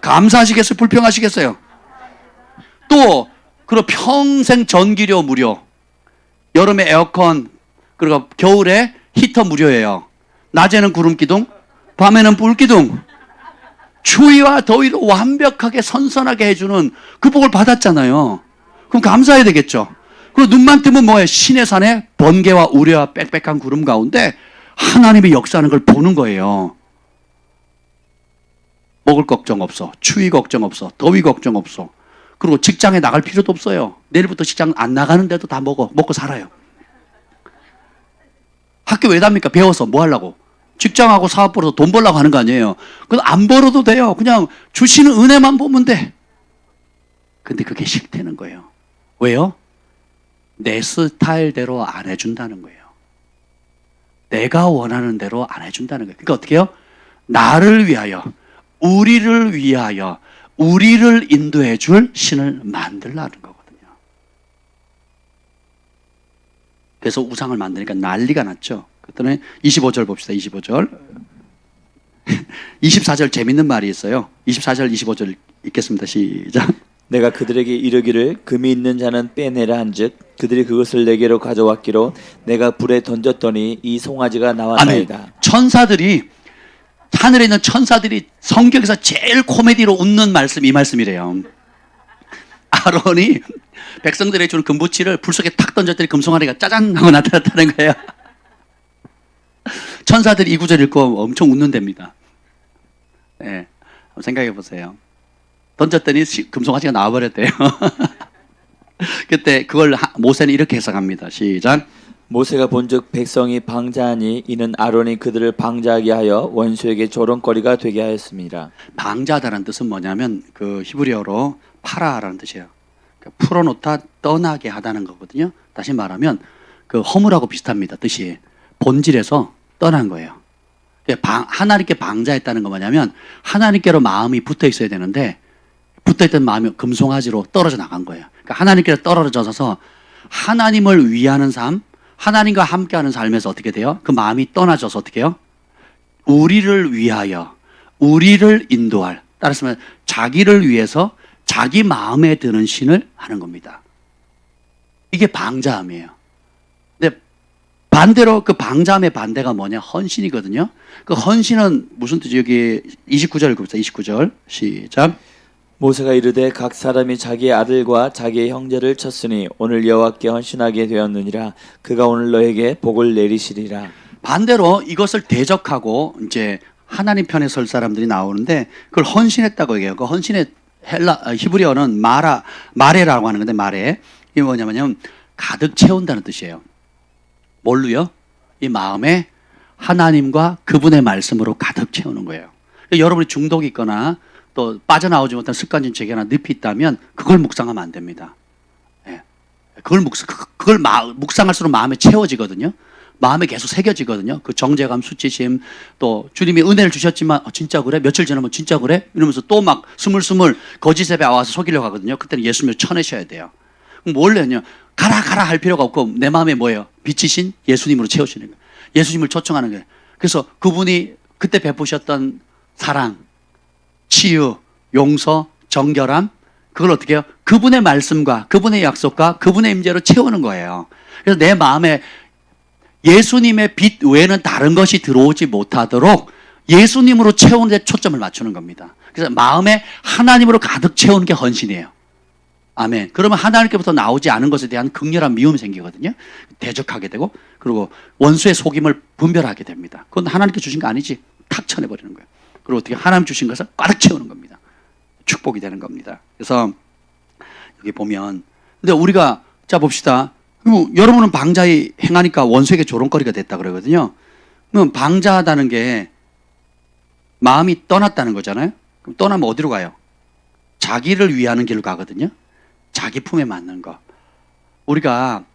감사하시겠어요? 불평하시겠어요? 또 그리고 평생 전기료 무료. 여름에 에어컨, 그리고 겨울에 히터 무료예요. 낮에는 구름 기둥, 밤에는 불 기둥. 추위와 더위를 완벽하게 선선하게 해주는 그 복을 받았잖아요. 그럼 감사해야 되겠죠. 그리고 눈만 뜨면 뭐예요? 시내산에 번개와 우레와 빽빽한 구름 가운데 하나님의 역사하는 걸 보는 거예요. 먹을 걱정 없어. 추위 걱정 없어. 더위 걱정 없어. 그리고 직장에 나갈 필요도 없어요. 내일부터 직장 안 나가는데도 다 먹고 살아요. 학교 왜 답니까? 배워서 뭐 하려고? 직장하고 사업 벌어서 돈 벌려고 하는 거 아니에요. 그건 안 벌어도 돼요. 그냥 주시는 은혜만 보면 돼. 근데 그게 싫다는 거예요. 왜요? 내 스타일대로 안 해준다는 거예요. 내가 원하는 대로 안 해준다는 거예요. 그러니까 어떻게 해요? 나를 위하여, 우리를 위하여, 우리를 인도해 줄 신을 만들라는 거거든요. 그래서 우상을 만드니까 난리가 났죠. 그랬더니 25절 봅시다. 25절. 24절 재밌는 말이 있어요. 24절, 25절 읽겠습니다. 시작. 내가 그들에게 이르기를 금이 있는 자는 빼내라 한즉 그들이 그것을 내게로 가져왔기로 내가 불에 던졌더니 이 송아지가 나왔나이다. 아멘. 천사들이, 하늘에 있는 천사들이 성경에서 제일 코미디로 웃는 말씀, 이 말씀이래요. 아론이 백성들에게 주는 금부치를 불 속에 탁 던졌더니 금송아지가 짜잔 하고 나타났다는 거예요. 천사들이 이 구절 읽고 엄청 웃는답니다. 네, 한번 생각해 보세요. 던졌더니 금송아지가 나와버렸대요. 그때 그걸 모세는 이렇게 해석합니다. 시작. 모세가 본즉 백성이 방자하니 이는 아론이 그들을 방자하게 하여 원수에게 조롱거리가 되게 하였습니다. 방자하다는 뜻은 뭐냐면 그 히브리어로 파라라는 뜻이에요. 그러니까 풀어놓다 떠나게 하다는 거거든요. 다시 말하면 그 허물하고 비슷합니다. 뜻이 본질에서 떠난 거예요. 하나님께 방자했다는 건 뭐냐면 하나님께로 마음이 붙어 있어야 되는데 붙어있던 마음이 금송아지로 떨어져 나간 거예요. 그러니까 하나님께로 떨어져서 하나님을 위하는 삶, 하나님과 함께하는 삶에서 어떻게 돼요? 그 마음이 떠나져서 어떻게 해요? 우리를 위하여, 우리를 인도할, 따라서 자기를 위해서 자기 마음에 드는 신을 하는 겁니다. 이게 방자함이에요. 근데 반대로 그 방자함의 반대가 뭐냐? 헌신이거든요. 그 헌신은 무슨 뜻이에요? 여기 29절 읽읍시다. 29절 시작. 모세가 이르되 각 사람이 자기의 아들과 자기의 형제를 쳤으니 오늘 여호와께 헌신하게 되었느니라. 그가 오늘 너에게 복을 내리시리라. 반대로 이것을 대적하고 이제 하나님 편에 설 사람들이 나오는데 그걸 헌신했다고 얘기해요. 그 헌신의 히브리어는 마레라고 하는 건데 마레. 이게 뭐냐면 가득 채운다는 뜻이에요. 뭘로요? 이 마음에 하나님과 그분의 말씀으로 가득 채우는 거예요. 그러니까 여러분이 중독이 있거나 또 빠져나오지 못한 습관적인 죄개나 늪이 있다면 그걸 묵상하면 안 됩니다. 예. 그걸 묵상할수록 마음에 채워지거든요. 마음에 계속 새겨지거든요. 그 정죄감, 수치심, 또 주님이 은혜를 주셨지만 진짜 그래? 며칠 지나면 진짜 그래? 이러면서 또 막 스물스물 거짓에 와서 속이려고 하거든요. 그때는 예수님을 쳐내셔야 돼요. 그럼 뭘 해요? 가라 할 필요가 없고 내 마음에 뭐예요? 빛이신 예수님으로 채우시는 거예요. 예수님을 초청하는 거예요. 그래서 그분이 그때 베푸셨던 사랑, 치유, 용서, 정결함, 그걸 어떻게 해요? 그분의 말씀과 그분의 약속과 그분의 임재로 채우는 거예요. 그래서 내 마음에 예수님의 빛 외에는 다른 것이 들어오지 못하도록 예수님으로 채우는 데 초점을 맞추는 겁니다. 그래서 마음에 하나님으로 가득 채우는 게 헌신이에요. 아멘. 그러면 하나님께부터 나오지 않은 것에 대한 극렬한 미움이 생기거든요. 대적하게 되고 그리고 원수의 속임을 분별하게 됩니다. 그건 하나님께 주신 거 아니지. 탁 쳐내버리는 거예요. 그리고 어떻게 하나님 주신 것을 가득 채우는 겁니다. 축복이 되는 겁니다. 그래서 여기 보면 근데 우리가 자 봅시다. 여러분은 방자히 행하니까 원수에게 조롱거리가 됐다 그러거든요. 그럼 방자하다는 게 마음이 떠났다는 거잖아요. 그럼 떠나면 어디로 가요? 자기를 위하는 길로 가거든요. 자기 품에 맞는 거. 우리가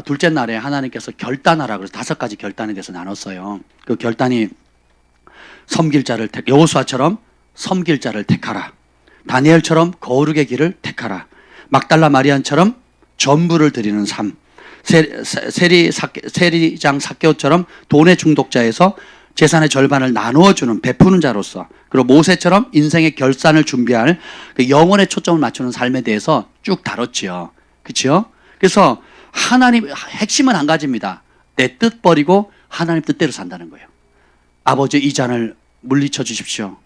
둘째 날에 하나님께서 결단하라 그래서 5가지 결단에 대해서 나눴어요. 그 결단이 섬길 자를 여호수아처럼 섬길 자를 택하라. 다니엘처럼 거룩의 길을 택하라. 막달라 마리안처럼 전부를 드리는 삶. 세리장 삭개오처럼 돈의 중독자에서 재산의 절반을 나누어주는 베푸는 자로서 그리고 모세처럼 인생의 결산을 준비할 그 영혼의 초점을 맞추는 삶에 대해서 쭉 다뤘지요. 그렇죠? 그래서 하나님 핵심은 한 가지입니다. 내 뜻 버리고 하나님 뜻대로 산다는 거예요. 아버지 이 잔을 물리쳐 주십시오.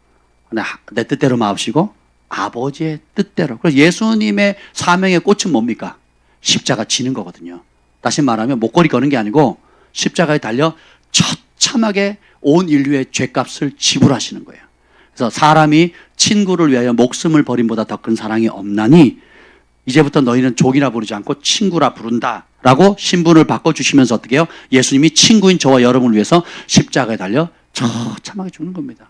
내 뜻대로 마옵시고 아버지의 뜻대로. 그래서 예수님의 사명의 꽃은 뭡니까? 십자가 지는 거거든요. 다시 말하면 목걸이 거는 게 아니고 십자가에 달려 처참하게 온 인류의 죄값을 지불하시는 거예요. 그래서 사람이 친구를 위하여 목숨을 버림보다 더 큰 사랑이 없나니 이제부터 너희는 종이라 부르지 않고 친구라 부른다라고 신분을 바꿔주시면서 어떻게 해요? 예수님이 친구인 저와 여러분을 위해서 십자가에 달려 처참하게 죽는 겁니다.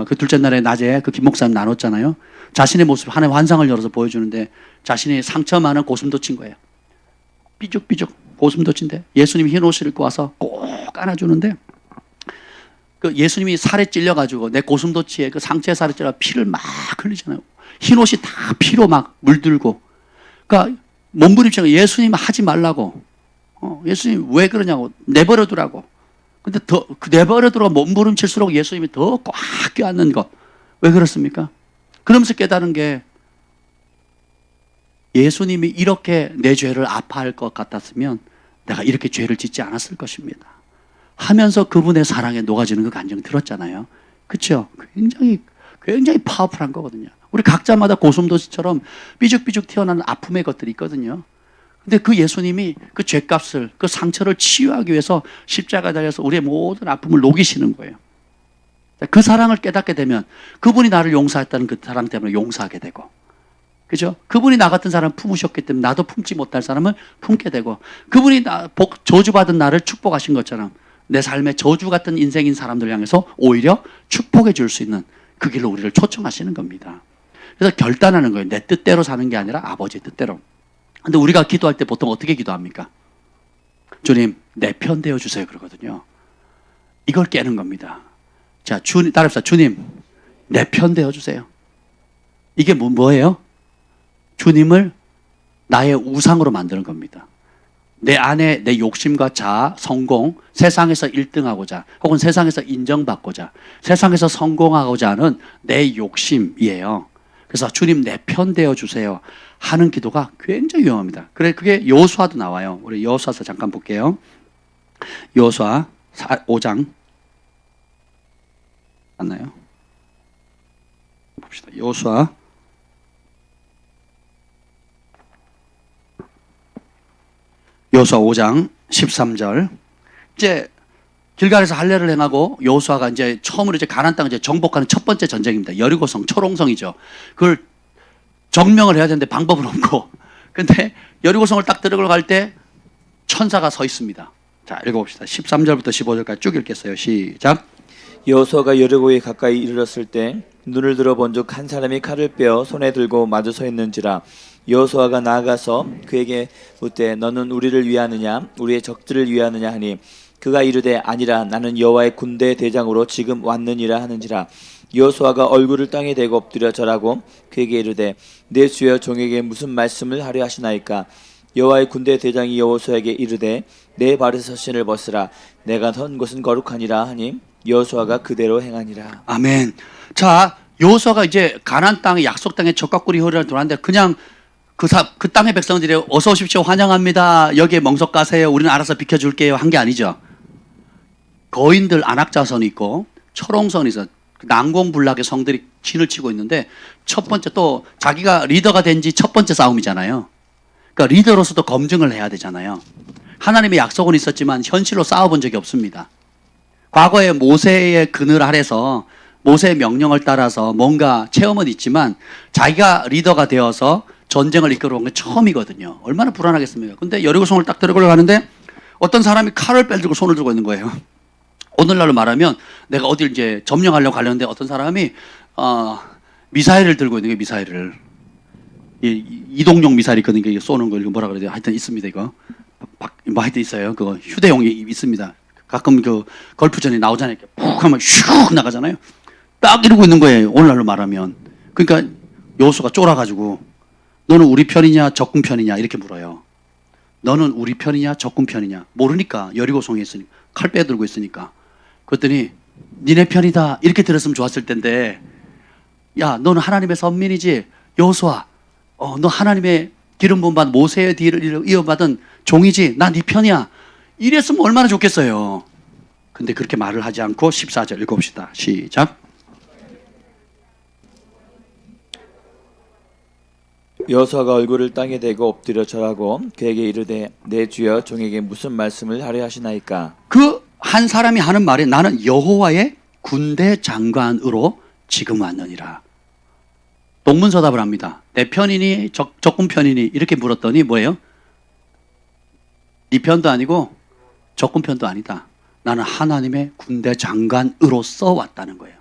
그 둘째 날에 낮에 그 김 목사님 나눴잖아요. 자신의 모습 하나의 환상을 열어서 보여주는데 자신이 상처 많은 고슴도치인 거예요. 삐죽삐죽 고슴도치인데 예수님이 흰 옷을 입고 와서 꼭 안아주는데 그 예수님이 살에 찔려가지고 내 고슴도치에 그 상처에 살에 찔려 피를 막 흘리잖아요. 흰 옷이 다 피로 막 물들고. 그러니까 몸부림치고 예수님 하지 말라고. 예수님 왜 그러냐고 내버려두라고. 근데 더 내버려두라고 몸부림칠수록 예수님이 더 꽉 껴안는 것. 왜 그렇습니까? 그러면서 깨달은 게 예수님이 이렇게 내 죄를 아파할 것 같았으면 내가 이렇게 죄를 짓지 않았을 것입니다. 하면서 그분의 사랑에 녹아지는 그 감정이 들었잖아요. 그렇죠? 굉장히 파워풀한 거거든요. 우리 각자마다 고슴도치처럼 삐죽삐죽 튀어나오는 아픔의 것들이 있거든요. 근데 그 예수님이 그 죄값을, 그 상처를 치유하기 위해서 십자가에 달려서 우리의 모든 아픔을 녹이시는 거예요. 그 사랑을 깨닫게 되면 그분이 나를 용서했다는 그 사랑 때문에 용서하게 되고, 그죠? 그분이 나 같은 사람을 품으셨기 때문에 나도 품지 못할 사람을 품게 되고, 그분이 저주받은 나를 축복하신 것처럼 내 삶에 저주 같은 인생인 사람들 향해서 오히려 축복해 줄 수 있는 그 길로 우리를 초청하시는 겁니다. 그래서 결단하는 거예요. 내 뜻대로 사는 게 아니라 아버지의 뜻대로. 근데 우리가 기도할 때 보통 어떻게 기도합니까? 주님, 내 편 되어 주세요. 그러거든요. 이걸 깨는 겁니다. 자, 따라합시다. 주님, 내 편 되어 주세요. 이게 뭐예요? 주님을 나의 우상으로 만드는 겁니다. 내 안에 내 욕심과 자아, 성공, 세상에서 1등하고자 혹은 세상에서 인정받고자, 세상에서 성공하고자 하는 내 욕심이에요. 그래서 주님 내 편 되어 주세요 하는 기도가 굉장히 위험합니다. 그래 그게 여호수아도 나와요. 우리 여호수아서 잠깐 볼게요. 여호수아 5장 맞나요? 봅시다. 여호수아 5장 13절. 이제 길갈에서 할례를 행하고 여호수아가 이제 처음으로 이제 가나안 땅을 이제 정복하는 첫 번째 전쟁입니다. 여리고성, 초롱성이죠. 그걸 정명을 해야 되는데 방법은 없고. 근데 여리고성을 딱 들어갈 때 천사가 서 있습니다. 자, 읽어봅시다. 13절부터 15절까지 쭉 읽겠어요. 시작. 여호수아가 여리고에 가까이 이르렀을 때 눈을 들어 본즉 한 사람이 칼을 빼어 손에 들고 마주 서 있는지라. 여호수아가 나아가서 그에게 묻되 너는 우리를 위하느냐 우리의 적들을 위하느냐 하니 그가 이르되 아니라 나는 여호와의 군대 대장으로 지금 왔느니라 하는지라. 여호수아가 얼굴을 땅에 대고 엎드려 절하고 그에게 이르되 내 주여 종에게 무슨 말씀을 하려 하시나이까. 여호와의 군대 대장이 여호수아에게 이르되 내 발에서 신을 벗으라 내가 선 곳은 거룩하니라 하니 여호수아가 그대로 행하니라. 아멘. 자, 여호수아가 이제 가나안 땅의 약속 땅의 적과 꿀이 흐르는 돌았는데 그냥 그 땅의 백성들이 어서 오십시오, 환영합니다, 여기에 멍석 가세요, 우리는 알아서 비켜줄게요 한 게 아니죠. 거인들 안악자선이 있고 철옹선이 있어 난공불락의 성들이 진을 치고 있는데 첫 번째 또 자기가 리더가 된 지 첫 번째 싸움이잖아요. 그러니까 리더로서도 검증을 해야 되잖아요. 하나님의 약속은 있었지만 현실로 싸워본 적이 없습니다. 과거에 모세의 그늘 아래서 모세의 명령을 따라서 뭔가 체험은 있지만 자기가 리더가 되어서 전쟁을 이끌어온 게 처음이거든요. 얼마나 불안하겠습니까? 근데 여리고성을 딱 들어가려는데 어떤 사람이 칼을 빼들고 손을 들고 있는 거예요. 오늘날로 말하면 내가 어딜 이제 점령하려고 가려는데 어떤 사람이 미사일을 들고 있는 게 미사일을 이동용 미사일이 있거든요. 이게 쏘는 거 이거 뭐라 그래야 돼요? 하여튼 있습니다. 이거 뭐 하여튼 있어요. 그거 휴대용이 있습니다. 가끔 그 걸프전에 나오잖아요. 이렇게 푹 하면 슉 나가잖아요. 딱 이러고 있는 거예요. 오늘날로 말하면. 그러니까 여호수아가 쫄아가지고 너는 우리 편이냐 적군 편이냐 이렇게 물어요. 너는 우리 편이냐 적군 편이냐 모르니까 여리고성에 있으니까 칼 빼들고 있으니까. 그랬더니 니네 편이다 이렇게 들었으면 좋았을 텐데 야 너는 하나님의 선민이지 여호수아 너 하나님의 기름 부음 받은 모세의 뒤를 이어받은 종이지 나 네 편이야 이랬으면 얼마나 좋겠어요. 근데 그렇게 말을 하지 않고 14절 읽어봅시다. 시작. 여호수아가 얼굴을 땅에 대고 엎드려 절하고 그에게 이르되 내 주여 종에게 무슨 말씀을 하려 하시나이까. 그 한 사람이 하는 말이 나는 여호와의 군대 장관으로 지금 왔느니라. 동문서답을 합니다. 내 편이니 적군 편이니 이렇게 물었더니 뭐예요? 네 편도 아니고 적군 편도 아니다. 나는 하나님의 군대 장관으로서 왔다는 거예요.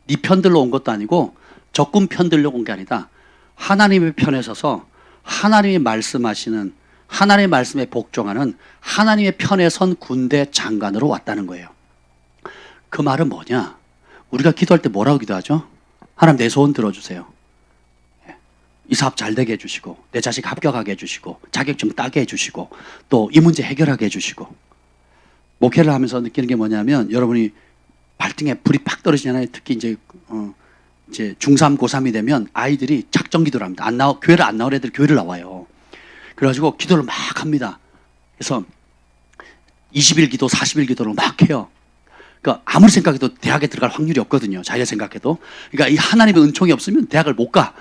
네 편들로 온 것도 아니고 적군 편들로 온 게 아니다. 하나님의 편에 서서 하나님이 말씀하시는 하나님의 말씀에 복종하는 하나님의 편에 선 군대 장관으로 왔다는 거예요. 그 말은 뭐냐? 우리가 기도할 때 뭐라고 기도하죠? 하나님 내 소원 들어주세요. 이 사업 잘 되게 해주시고 내 자식 합격하게 해주시고 자격증 따게 해주시고 또 이 문제 해결하게 해주시고. 목회를 하면서 느끼는 게 뭐냐면 여러분이 발등에 불이 팍 떨어지잖아요. 특히 이제 중3, 고3이 되면 아이들이 작정 기도를 합니다. 교회를 안 나올 애들 교회를 나와요. 그래가지고 기도를 막 합니다. 그래서 20일 기도, 40일 기도를 막 해요. 그러니까 아무리 생각해도 대학에 들어갈 확률이 없거든요. 자기가 생각해도. 그러니까 이 하나님의 은총이 없으면 대학을 못 가.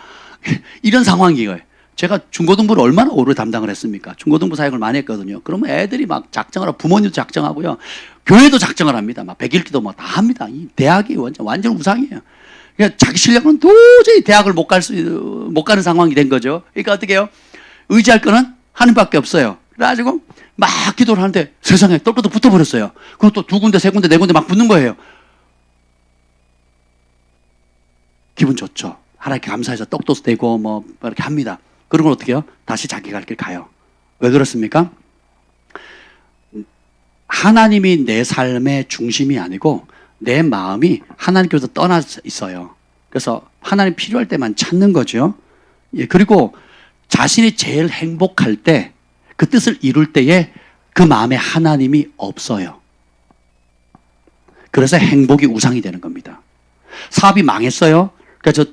이런 상황이에요. 제가 중고등부를 얼마나 오래 담당을 했습니까? 중고등부 사역을 많이 했거든요. 그러면 애들이 막 작정을 하고 부모님도 작정하고요. 교회도 작정을 합니다. 막 100일 기도 막 다 합니다. 이 대학이 완전 우상이에요. 그러니까 자기 실력은 도저히 대학을 못 가는 상황이 된 거죠. 그러니까 어떻게 해요? 의지할 거는 하나님밖에 없어요. 그래가지고 막 기도를 하는데 세상에 똘똘똘 붙어버렸어요. 그리고 또 2군데, 3군데, 4군데 막 붙는 거예요. 기분 좋죠. 하나님께 감사해서 떡도 떼고 뭐 이렇게 합니다. 그러고 어떻게 해요? 다시 자기 갈 길 가요. 왜 그렇습니까? 하나님이 내 삶의 중심이 아니고 내 마음이 하나님께로부터 떠나 있어요. 그래서 하나님 필요할 때만 찾는 거죠. 예, 그리고 자신이 제일 행복할 때, 그 뜻을 이룰 때에 그 마음에 하나님이 없어요. 그래서 행복이 우상이 되는 겁니다. 사업이 망했어요. 그래서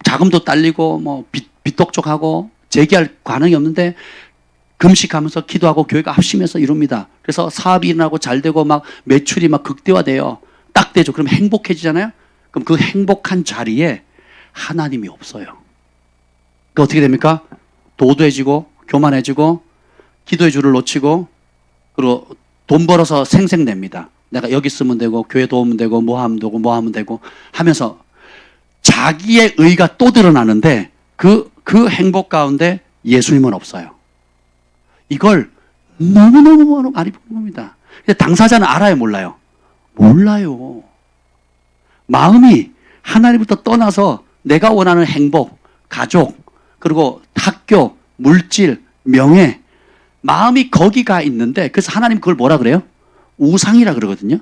자금도 딸리고 빚독촉하고 재기할 가능이 없는데 금식하면서 기도하고 교회가 합심해서 이룹니다. 그래서 사업이 일어나고 잘 되고 막 매출이 막 극대화돼요. 딱 되죠. 그럼 행복해지잖아요. 그럼 그 행복한 자리에 하나님이 없어요. 그 어떻게 됩니까? 도도해지고 교만해지고 기도의 줄을 놓치고 그리고 돈 벌어서 생색냅니다. 내가 여기 쓰면 되고 교회 도우면 되고 뭐 하면 되고 하면서 자기의 의가 또 드러나는데 그 행복 가운데 예수님은 없어요. 이걸 너무너무 많이 보는 겁니다. 근데 당사자는 알아요, 몰라요? 몰라요. 마음이 하나님부터 떠나서 내가 원하는 행복, 가족, 그리고 학교, 물질, 명예, 마음이 거기가 있는데 그래서 하나님 그걸 뭐라 그래요? 우상이라 그러거든요.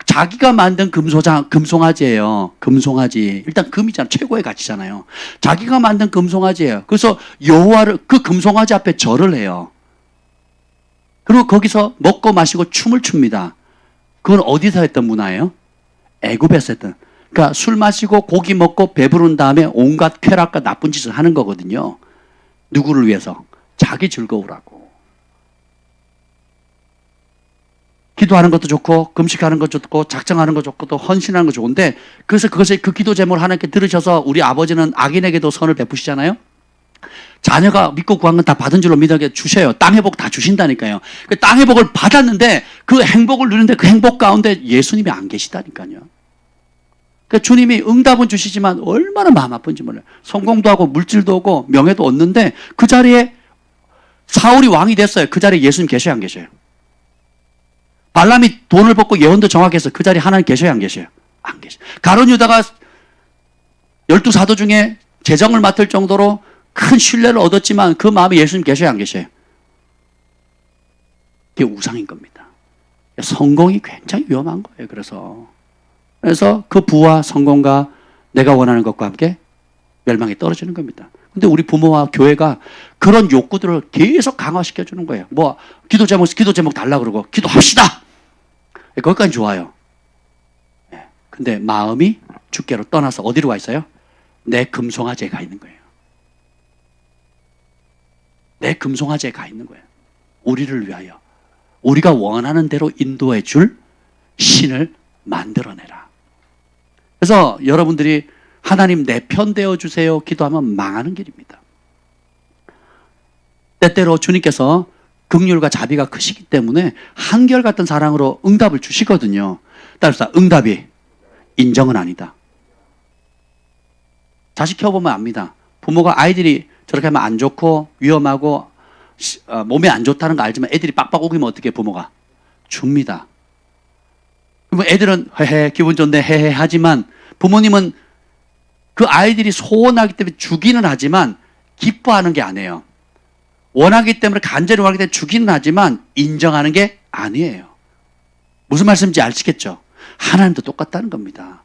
자기가 만든 금송아지예요. 금송아지. 일단 금이잖아. 최고의 가치잖아요. 자기가 만든 금송아지예요. 그래서 여호와를 그 금송아지 앞에 절을 해요. 그리고 거기서 먹고 마시고 춤을 춥니다. 그건 어디서 했던 문화예요? 애굽에서 했던. 그러니까 술 마시고 고기 먹고 배부른 다음에 온갖 쾌락과 나쁜 짓을 하는 거거든요. 누구를 위해서? 자기 즐거우라고. 기도하는 것도 좋고 금식하는 것도 좋고 작정하는 것도 좋고 또 헌신하는 것도 좋은데 그래서 그 기도 제목을 하나님께 들으셔서 우리 아버지는 악인에게도 선을 베푸시잖아요. 자녀가 믿고 구한 건 다 받은 줄로 믿게 주셔요. 땅 회복 다 주신다니까요. 그 땅 회복을 받았는데 그 행복을 누리는데 그 행복 가운데 예수님이 안 계시다니까요. 그러니까 주님이 응답은 주시지만 얼마나 마음 아픈지 몰라요. 성공도 하고 물질도 오고 명예도 얻는데 그 자리에 사울이 왕이 됐어요. 그 자리에 예수님 계셔요, 안 계셔요? 발람이 돈을 벌고 예언도 정확히 해서 그 자리에 하나님 계셔요, 안 계셔요? 안 계셔요. 가룟 유다가 12사도 중에 재정을 맡을 정도로 큰 신뢰를 얻었지만 그 마음에 예수님 계셔요, 안 계셔요? 그게 우상인 겁니다. 성공이 굉장히 위험한 거예요. 그래서 그 부와 성공과 내가 원하는 것과 함께 멸망에 떨어지는 겁니다. 근데 우리 부모와 교회가 그런 욕구들을 계속 강화시켜 주는 거예요. 기도 제목 달라 그러고 기도합시다. 거기까지 좋아요. 근데 마음이 주께로 떠나서 어디로 가 있어요? 내 금송아지에 가 있는 거예요. 내 금송아지에 가 있는 거예요. 우리를 위하여 우리가 원하는 대로 인도해 줄 신을 만들어내라. 그래서 여러분들이 하나님 내 편 되어 주세요 기도하면 망하는 길입니다. 때때로 주님께서 긍휼과 자비가 크시기 때문에 한결같은 사랑으로 응답을 주시거든요. 따라서 응답이 인정은 아니다. 자식 키워보면 압니다. 부모가 아이들이 저렇게 하면 안 좋고 위험하고 몸에 안 좋다는 거 알지만 애들이 빡빡 우기면 어떻게 부모가 줍니다. 그러면 애들은 헤헤 기분 좋네 헤헤 하지만 부모님은 그 아이들이 소원하기 때문에 주기는 하지만 기뻐하는 게 아니에요. 원하기 때문에 간절히 원하기 때문에 주기는 하지만 인정하는 게 아니에요. 무슨 말씀인지 아시겠죠? 하나님도 똑같다는 겁니다.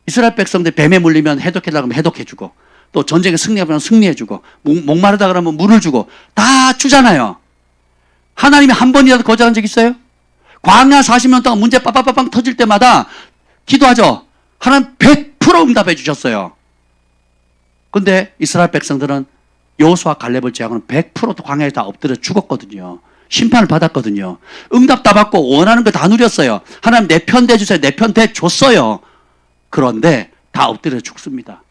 이스라엘 백성들 뱀에 물리면 해독해달라고 하면 해독해주고, 또 전쟁에 승리하면 승리해주고, 목마르다 그러면 물을 주고 다 주잖아요. 하나님이 한 번이라도 거절한 적 있어요? 광야 40년 동안 문제 빠빠빠빵 터질 때마다 기도하죠. 하나님 100% 응답해 주셨어요. 근데 이스라엘 백성들은 여호수아 갈렙을 제외하고는 100%도 광야에 다 엎드려 죽었거든요. 심판을 받았거든요. 응답 다 받고 원하는 거 다 누렸어요. 하나님 내 편 대주세요. 내 편 대줬어요. 그런데 다 엎드려 죽습니다.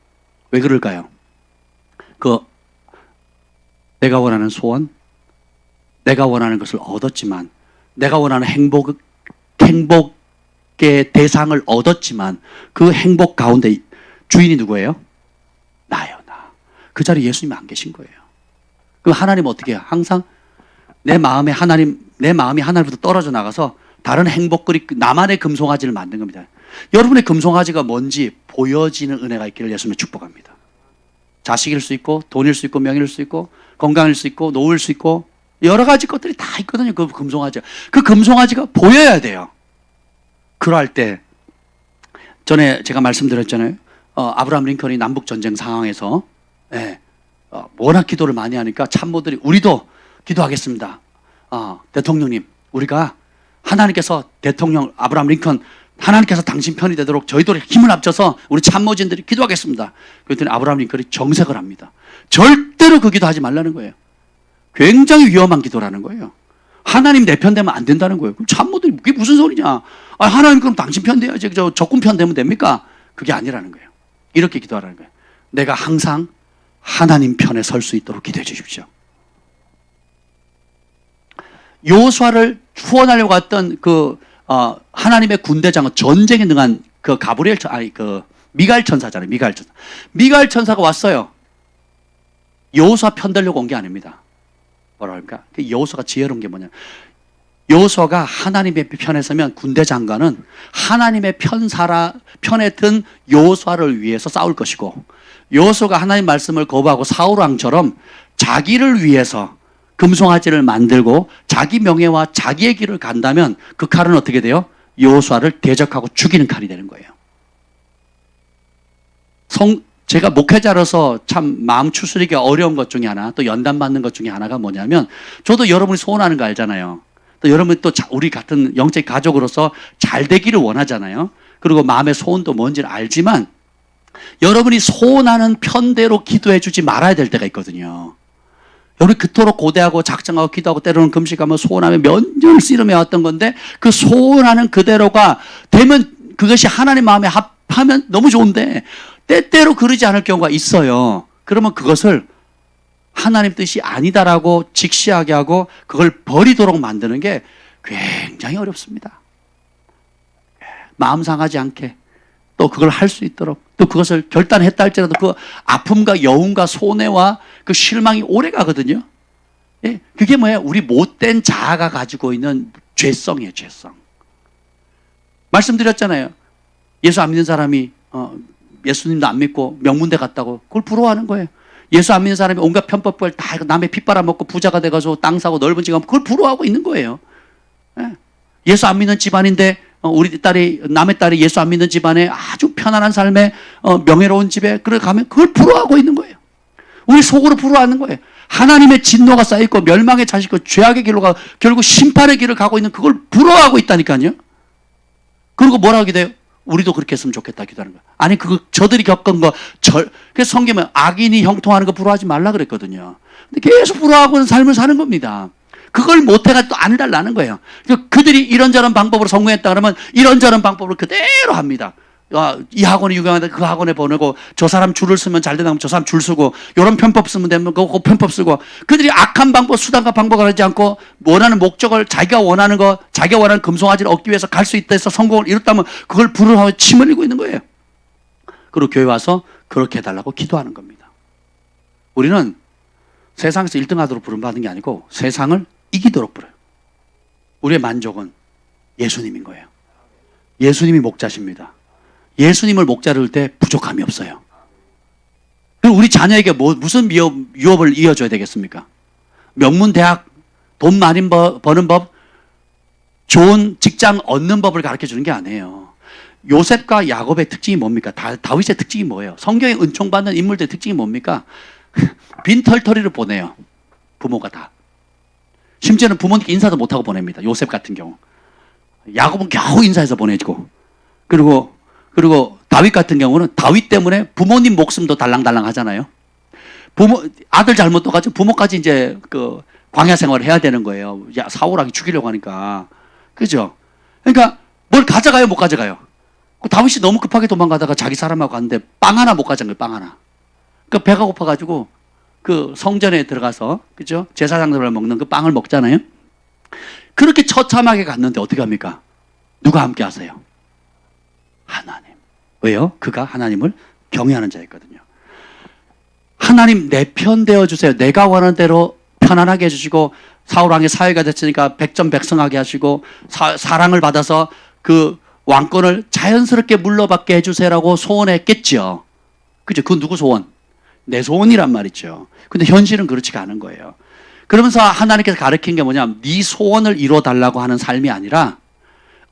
왜 그럴까요? 내가 원하는 소원, 내가 원하는 것을 얻었지만, 내가 원하는 행복의 대상을 얻었지만, 그 행복 가운데 주인이 누구예요? 나예요, 나. 그 자리에 예수님이 안 계신 거예요. 그럼 하나님 어떻게 해요? 항상 내 마음이 하나님부터 떨어져 나가서 다른 행복거리, 나만의 금송아지를 만든 겁니다. 여러분의 금송아지가 뭔지 보여지는 은혜가 있기를 예수님을 축복합니다. 자식일 수 있고, 돈일 수 있고, 명일 수 있고, 건강일 수 있고, 노후일 수 있고, 여러 가지 것들이 다 있거든요. 그 금송아지가. 그 금송아지가 보여야 돼요. 그럴 때, 전에 제가 말씀드렸잖아요. 아브라함 링컨이 남북전쟁 상황에서, 워낙 기도를 많이 하니까 참모들이, 우리도 기도하겠습니다. 대통령님, 우리가 하나님께서 대통령 아브라함 링컨, 하나님께서 당신 편이 되도록 저희도 힘을 합쳐서 우리 참모진들이 기도하겠습니다. 그랬더니 아브라함 링컨이 정색을 합니다. 절대로 그 기도하지 말라는 거예요. 굉장히 위험한 기도라는 거예요. 하나님 내 편 되면 안 된다는 거예요. 그럼 참모들이 그게 무슨 소리냐? 하나님 그럼 당신 편 돼야지. 적군 편 되면 됩니까? 그게 아니라는 거예요. 이렇게 기도하라는 거예요. 내가 항상 하나님 편에 설 수 있도록 기도해 주십시오. 여호수아를 후원하려고 했던 하나님의 군대장은 전쟁에 능한 미가엘 천사잖아요. 미가엘 천사가 왔어요. 여호수아 편들려고 온 게 아닙니다. 뭐라 합니까? 여호수아가 지혜로운 게 뭐냐? 여호수아가 하나님의 편에 서면 군대 장관은 하나님의 편에 든 여호수아를 위해서 싸울 것이고, 여호수아가 하나님 말씀을 거부하고 사울 왕처럼 자기를 위해서 금송아지를 만들고 자기 명예와 자기의 길을 간다면 그 칼은 어떻게 돼요? 여호수아를 대적하고 죽이는 칼이 되는 거예요. 제가 목회자로서 참 마음 추스리기 어려운 것 중에 하나, 또 연단 받는 것 중에 하나가 뭐냐면, 저도 여러분이 소원하는 거 알잖아요. 또 여러분 또 우리 같은 영적 가족으로서 잘 되기를 원하잖아요. 그리고 마음의 소원도 뭔지를 알지만, 여러분이 소원하는 편대로 기도해 주지 말아야 될 때가 있거든요. 여러분 그토록 고대하고 작정하고 기도하고 때로는 금식하며 소원하며 몇 년을 씨름해 왔던 건데, 그 소원하는 그대로가 되면 그것이 하나님 마음에 합하면 너무 좋은데, 때때로 그러지 않을 경우가 있어요. 그러면 그것을 하나님 뜻이 아니다라고 직시하게 하고 그걸 버리도록 만드는 게 굉장히 어렵습니다. 마음 상하지 않게 또 그걸 할 수 있도록, 또 그것을 결단했다 할지라도 그 아픔과 여운과 손해와 그 실망이 오래 가거든요. 그게 뭐예요? 우리 못된 자아가 가지고 있는 죄성이에요, 죄성. 말씀드렸잖아요. 예수 안 믿는 사람이 예수님도 안 믿고 명문대 갔다고 그걸 부러워하는 거예요. 예수 안 믿는 사람이 온갖 편법을 다 남의 피 빨아먹고 부자가 돼가지고 땅 사고 넓은 집 가면 그걸 부러워하고 있는 거예요. 예수 안 믿는 집안인데 남의 딸이 예수 안 믿는 집안에 아주 편안한 삶에 명예로운 집에 가면 그걸 부러워하고 있는 거예요. 우리 속으로 부러워하는 거예요. 하나님의 진노가 쌓여있고 멸망의 자식고 죄악의 길로 가 결국 심판의 길을 가고 있는 그걸 부러워하고 있다니까요. 그리고 뭐라고 하게 돼요? 우리도 그렇게 했으면 좋겠다 기도하는 거야. 아니 저들이 겪은 거 그래서 성경에 악인이 형통하는 거 부러워하지 말라 그랬거든요. 근데 계속 부러워하고 삶을 사는 겁니다. 그걸 못해가 또 안 달라는 거예요. 그들이 이런저런 방법으로 성공했다 그러면 이런저런 방법으로 그대로 합니다. 이 학원에 유명한데 그 학원에 보내고, 저 사람 줄을 쓰면 잘 되면 저 사람 줄 쓰고, 이런 편법 쓰면 되면 그 편법 쓰고, 그들이 악한 방법, 수단과 방법을 하지 않고 원하는 목적을 자기가 원하는 거, 자기가 원하는 금송아지를 얻기 위해서 갈 수 있다 해서 성공을 이뤘다면 그걸 부러워하고 침 흘리고 있는 거예요. 그리고 교회 와서 그렇게 해달라고 기도하는 겁니다. 우리는 세상에서 1등 하도록 부름받은 게 아니고 세상을 이기도록 부려요. 우리의 만족은 예수님인 거예요. 예수님이 목자십니다. 예수님을 목자를 때 부족함이 없어요. 그럼 우리 자녀에게 무슨 유업을 이어줘야 되겠습니까? 명문 대학, 돈 많이 버는 법, 좋은 직장 얻는 법을 가르쳐 주는 게 아니에요. 요셉과 야곱의 특징이 뭡니까? 다윗의 특징이 뭐예요? 성경에 은총받는 인물들의 특징이 뭡니까? 빈털터리를 보내요. 부모가 다. 심지어는 부모님께 인사도 못하고 보냅니다. 요셉 같은 경우. 야곱은 겨우 인사해서 보내주고. 그리고 다윗 같은 경우는 다윗 때문에 부모님 목숨도 달랑달랑 하잖아요. 아들 잘못 떠가지고 부모까지 이제 그 광야 생활을 해야 되는 거예요. 야, 사울하기 죽이려고 하니까. 그죠? 그러니까 뭘 가져가요, 못 가져가요? 다윗이 너무 급하게 도망가다가 자기 사람하고 갔는데 빵 하나 못 가져간 거예요, 빵 하나. 그 배가 고파가지고 그 성전에 들어가서, 그죠? 제사장들을 먹는 그 빵을 먹잖아요. 그렇게 처참하게 갔는데 어떻게 합니까? 누가 함께 하세요? 하나님. 왜요? 그가 하나님을 경외하는 자였거든요. 하나님 내 편 되어주세요. 내가 원하는 대로 편안하게 해주시고 사울왕의 사위가 됐으니까 백전백승하게 하시고 사랑을 받아서 그 왕권을 자연스럽게 물러받게 해주세요라고 소원했겠죠. 그죠? 그건 누구 소원? 내 소원이란 말이죠. 근데 현실은 그렇지가 않은 거예요. 그러면서 하나님께서 가르친 게 뭐냐면 네 소원을 이뤄달라고 하는 삶이 아니라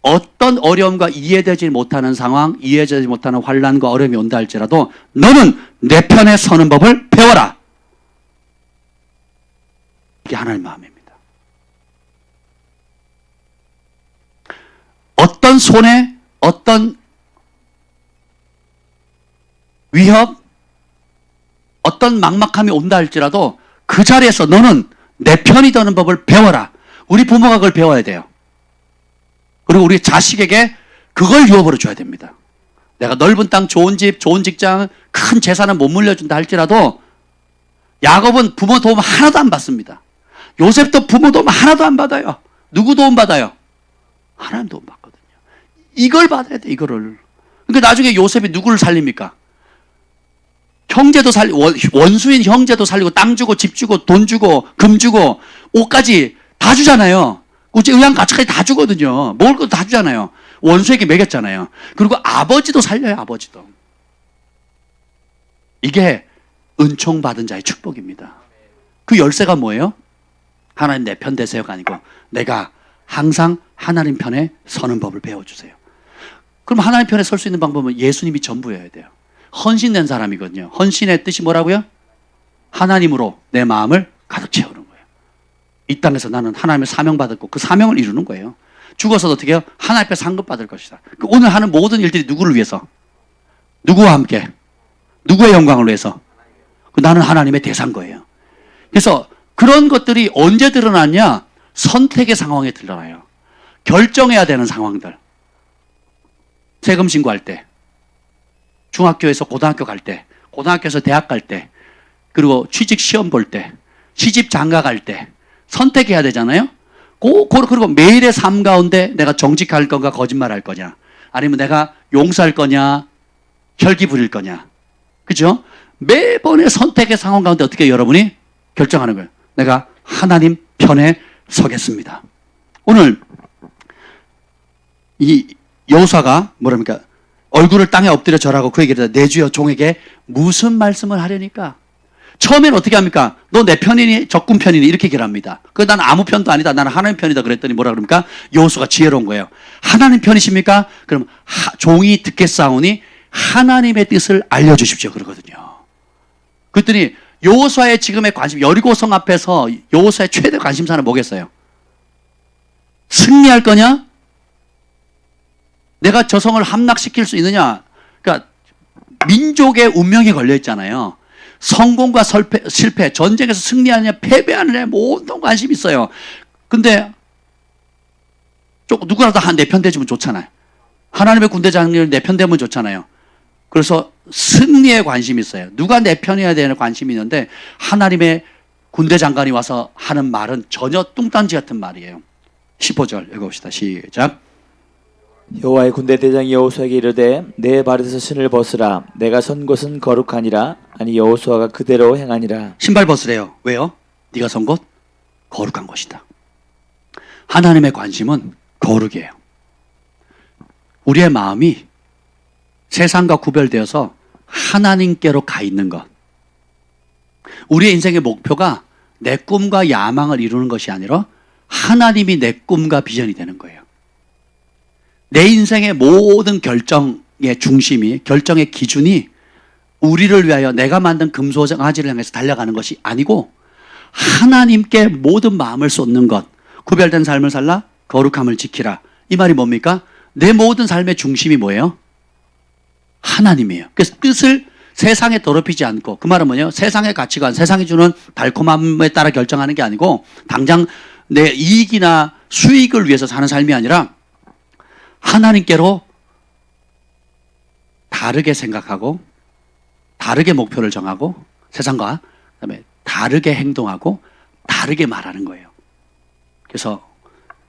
어떤 어려움과 이해되지 못하는 상황, 이해되지 못하는 환난과 어려움이 온다 할지라도 너는 내 편에 서는 법을 배워라. 이게 하나님의 마음입니다. 어떤 손해, 어떤 위협, 어떤 막막함이 온다 할지라도 그 자리에서 너는 내 편이 되는 법을 배워라. 우리 부모가 그걸 배워야 돼요. 그리고 우리 자식에게 그걸 유업으로 줘야 됩니다. 내가 넓은 땅, 좋은 집, 좋은 직장, 큰 재산은 못 물려준다 할지라도 야곱은 부모 도움 하나도 안 받습니다. 요셉도 부모 도움 하나도 안 받아요. 누구 도움 받아요? 하나님 도움 받거든요. 이걸 받아야 돼, 이거를. 그러니까 나중에 요셉이 누구를 살립니까? 형제도 원수인 형제도 살리고 땅 주고 집 주고 돈 주고 금 주고 옷까지 다 주잖아요. 우리 의향가치까지 다 주거든요. 먹을 것도 다 주잖아요. 원수에게 먹였잖아요. 그리고 아버지도 살려요, 아버지도. 이게 은총 받은 자의 축복입니다. 그 열쇠가 뭐예요? 하나님 내 편 되세요가 아니고 내가 항상 하나님 편에 서는 법을 배워주세요. 그럼 하나님 편에 설 수 있는 방법은 예수님이 전부여야 돼요. 헌신된 사람이거든요. 헌신의 뜻이 뭐라고요? 하나님으로 내 마음을 가득 채우는 거예요. 이 땅에서 나는 하나님의 사명받았고 그 사명을 이루는 거예요. 죽어서도 어떻게 해요? 하나님 앞에 상급받을 것이다. 오늘 하는 모든 일들이 누구를 위해서? 누구와 함께? 누구의 영광을 위해서? 나는 하나님의 대상 거예요. 그래서 그런 것들이 언제 드러나냐? 선택의 상황에 드러나요. 결정해야 되는 상황들. 세금 신고할 때, 중학교에서 고등학교 갈 때, 고등학교에서 대학 갈 때, 그리고 취직 시험 볼 때, 시집 장가 갈 때 선택해야 되잖아요. 그리고 매일의 삶 가운데 내가 정직할 건가 거짓말 할 거냐, 아니면 내가 용서할 거냐 혈기 부릴 거냐. 그죠? 매번의 선택의 상황 가운데 어떻게 여러분이 결정하는 거예요. 내가 하나님 편에 서겠습니다. 오늘 이 여호수아가 뭐랍니까? 얼굴을 땅에 엎드려 절하고 그 얘기를 내 주여 종에게 무슨 말씀을 하려니까? 처음에는 어떻게 합니까? 너 내 편이니 적군 편이니 이렇게 얘기를 합니다. 난 아무 편도 아니다. 나는 하나님 편이다 그랬더니 뭐라 그럽니까? 여호수아가 지혜로운 거예요. 하나님 편이십니까? 그럼 종이 듣겠사오니 하나님의 뜻을 알려주십시오 그러거든요. 그랬더니 여호수아의 지금의 관심, 여리고성 앞에서 여호수아의 최대 관심사는 뭐겠어요? 승리할 거냐? 내가 저 성을 함락시킬 수 있느냐? 그러니까 민족의 운명이 걸려 있잖아요. 성공과 실패, 전쟁에서 승리하느냐 패배하느냐 모든 관심이 있어요. 근데 누구라도 내 편 되면 좋잖아요. 하나님의 군대 장렬 내 편 되면 좋잖아요. 그래서 승리에 관심이 있어요. 누가 내 편이어야 되는 관심이 있는데 하나님의 군대 장관이 와서 하는 말은 전혀 뚱딴지 같은 말이에요. 15절 읽어봅시다. 시작. 여호와의 군대 대장 여호수아에게 이르되 내 발에서 신을 벗으라. 내가 선 곳은 거룩하니라. 아니 여호수아가 그대로 행하니라. 신발 벗으래요. 왜요? 네가 선 곳 거룩한 곳이다. 하나님의 관심은 거룩이에요. 우리의 마음이 세상과 구별되어서 하나님께로 가 있는 것. 우리의 인생의 목표가 내 꿈과 야망을 이루는 것이 아니라 하나님이 내 꿈과 비전이 되는 거예요. 내 인생의 모든 결정의 중심이, 결정의 기준이 우리를 위하여 내가 만든 금소장아지를 향해서 달려가는 것이 아니고 하나님께 모든 마음을 쏟는 것. 구별된 삶을 살라, 거룩함을 지키라. 이 말이 뭡니까? 내 모든 삶의 중심이 뭐예요? 하나님이에요. 그래서 뜻을 세상에 더럽히지 않고, 그 말은 뭐예요? 세상의 가치관, 세상이 주는 달콤함에 따라 결정하는 게 아니고 당장 내 이익이나 수익을 위해서 사는 삶이 아니라 하나님께로 다르게 생각하고 다르게 목표를 정하고 세상과 그다음에 다르게 행동하고 다르게 말하는 거예요. 그래서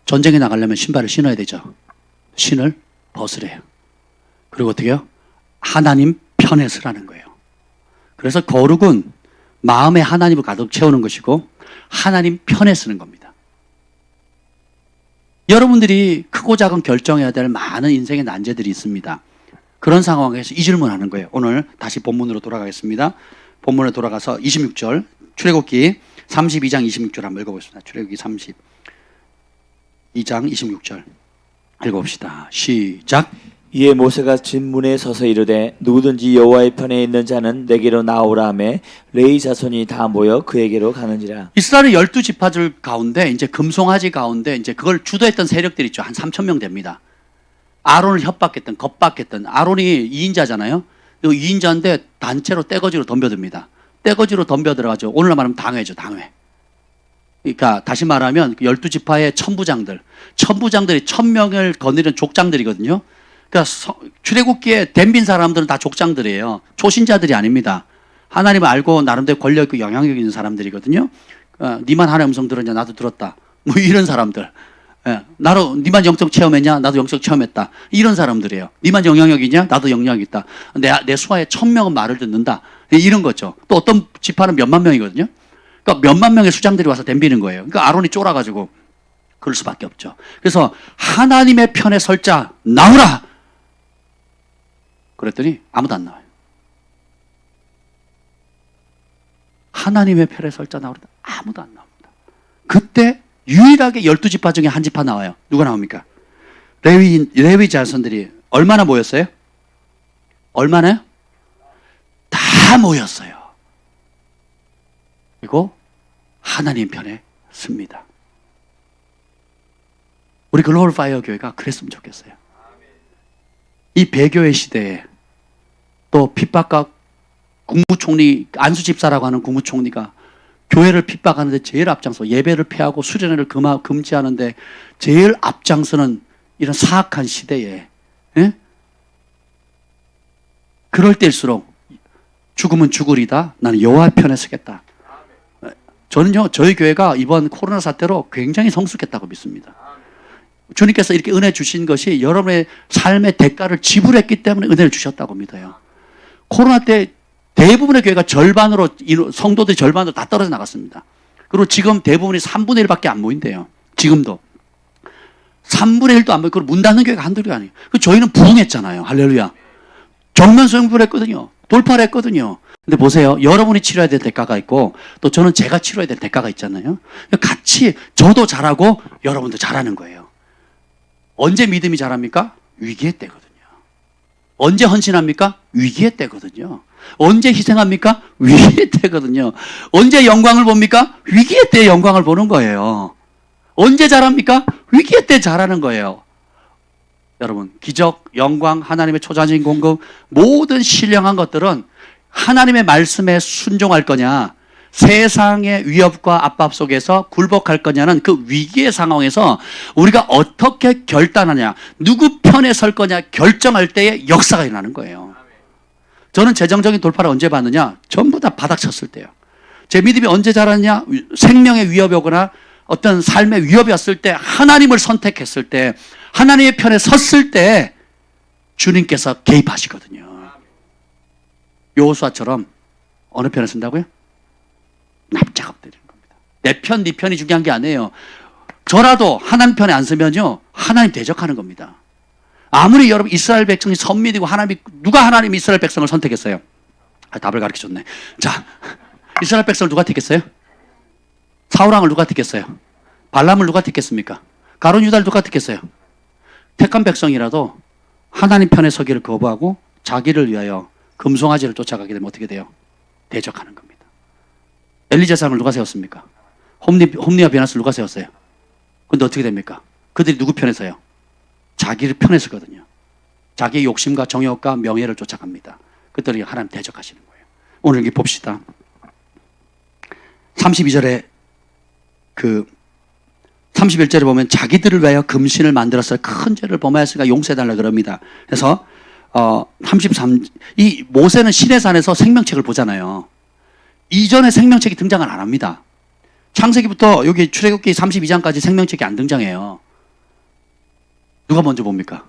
전쟁에 나가려면 신발을 신어야 되죠. 신을 벗으래요. 그리고 어떻게 해요? 하나님 편에 서라는 거예요. 그래서 거룩은 마음에 하나님을 가득 채우는 것이고 하나님 편에 서는 겁니다. 여러분들이 크고 작은 결정해야 될 많은 인생의 난제들이 있습니다. 그런 상황에서 이 질문하는 거예요. 오늘 다시 본문으로 돌아가겠습니다. 본문에 돌아가서 26절 출애굽기 32장 26절 한번 읽어보겠습니다. 출애굽기 32장 26절 읽어봅시다. 시작. 이에 모세가 진문에 서서 이르되 누구든지 여호와의 편에 있는 자는 내게로 나오라 하매 레위 자손이 다 모여 그에게로 가는지라. 이스라엘의 12지파들 가운데 이제 금송아지 가운데 이제 그걸 주도했던 세력들이 있죠. 한 3,000명 됩니다. 아론을 협박했던, 겁박했던, 아론이 2인자잖아요. 2인자인데 단체로 떼거지로 덤벼듭니다. 떼거지로 덤벼들어가지고 오늘날 말하면 당회죠, 당회. 그러니까 다시 말하면 12지파의 천부장들이 1,000명을 거느리는 족장들이거든요. 그러니까 출애굽기에 덤빈 사람들은 다 족장들이에요. 초신자들이 아닙니다. 하나님을 알고 나름대로 권력 있고 영향력 있는 사람들이거든요. 니만 하나님의 음성 들었냐? 나도 들었다. 뭐 이런 사람들. 예, 니만 영적 체험했냐? 나도 영적 체험했다. 이런 사람들이에요. 니만 영향력 있냐? 나도 영향력 있다. 내 수하에 1,000명은 말을 듣는다. 이런 거죠. 또 어떤 지파는 몇만 명이거든요. 그러니까 몇만 명의 수장들이 와서 덤비는 거예요. 그러니까 아론이 쫄아가지고 그럴 수밖에 없죠. 그래서 하나님의 편에 설자 나오라. 그랬더니 아무도 안 나와요. 하나님의 편에 설자 나오라. 아무도 안 나옵니다. 그때 유일하게 12지파 중에 한 지파 나와요. 누가 나옵니까? 레위 자손들이 얼마나 모였어요? 얼마나요? 다 모였어요. 그리고 하나님 편에 섭니다. 우리 글로벌 파이어 교회가 그랬으면 좋겠어요. 이 배교의 시대에 또 핍박과 국무총리, 안수 집사라고 하는 국무총리가 교회를 핍박하는데 제일 앞장서 예배를 폐하고 수련회를 금지하는데 제일 앞장서는 이런 사악한 시대에, 예? 그럴 때일수록 죽으면 죽으리다. 나는 여호와 편에 서겠다. 저는요, 저희 교회가 이번 코로나 사태로 굉장히 성숙했다고 믿습니다. 주님께서 이렇게 은혜 주신 것이 여러분의 삶의 대가를 지불했기 때문에 은혜를 주셨다고 믿어요. 코로나 때 대부분의 교회가 성도들이 절반으로 다 떨어져 나갔습니다. 그리고 지금 대부분이 3분의 1밖에 안 모인대요. 지금도. 3분의 1도 안 모이고 문 닫는 교회가 한두 개가 아니에요. 저희는 부흥했잖아요. 할렐루야. 정면 승부를 했거든요. 돌파를 했거든요. 근데 보세요. 여러분이 치러야 될 대가가 있고 또 저는 제가 치러야 될 대가가 있잖아요. 같이 저도 잘하고 여러분도 잘하는 거예요. 언제 믿음이 자랍니까? 위기의 때거든요. 언제 헌신합니까? 위기의 때거든요. 언제 희생합니까? 위기의 때거든요. 언제 영광을 봅니까? 위기의 때 영광을 보는 거예요. 언제 잘합니까? 위기의 때 잘하는 거예요. 여러분, 기적, 영광, 하나님의 초자진 공급, 모든 신령한 것들은 하나님의 말씀에 순종할 거냐, 세상의 위협과 압박 속에서 굴복할 거냐는 그 위기의 상황에서 우리가 어떻게 결단하냐, 누구 편에 설 거냐 결정할 때에 역사가 일어나는 거예요. 저는 재정적인 돌파를 언제 받느냐? 전부 다 바닥 쳤을 때요. 제 믿음이 언제 자랐냐? 생명의 위협이 오거나 어떤 삶의 위협이 왔을 때, 하나님을 선택했을 때, 하나님의 편에 섰을 때 주님께서 개입하시거든요. 여호수아처럼 어느 편에 선다고요? 납작 엎드리는 겁니다. 내 편, 네 편이 중요한 게 아니에요. 저라도 하나님 편에 안 서면요, 하나님 대적하는 겁니다. 아무리 여러분 이스라엘 백성이 선민이고 누가 하나님 이스라엘 백성을 선택했어요? 답을 가르쳐 줬네. 자, 이스라엘 백성을 누가 택했어요? 사울왕을 누가 택했어요? 발람을 누가 택했습니까? 가룟 유다를 누가 택했어요? 택한 백성이라도 하나님 편에 서기를 거부하고 자기를 위하여 금송아지를 쫓아가게 되면 어떻게 돼요? 대적하는 겁니다. 엘리제사장을 누가 세웠습니까? 홈리와 베나스를 누가 세웠어요? 근데 어떻게 됩니까? 그들이 누구 편에 서요? 자기를 편에 서거든요. 자기의 욕심과 정욕과 명예를 쫓아갑니다. 그들이 하나님 대적하시는 거예요. 오늘 여기 봅시다. 32절에 31절에 보면 자기들을 위하여 금신을 만들었어요. 큰 죄를 범하였으니까 용서해달라 그럽니다. 그래서 이 모세는 시내산에서 생명책을 보잖아요. 이전에 생명책이 등장을 안 합니다. 창세기부터 여기 출애굽기 32장까지 생명책이 안 등장해요. 누가 먼저 봅니까?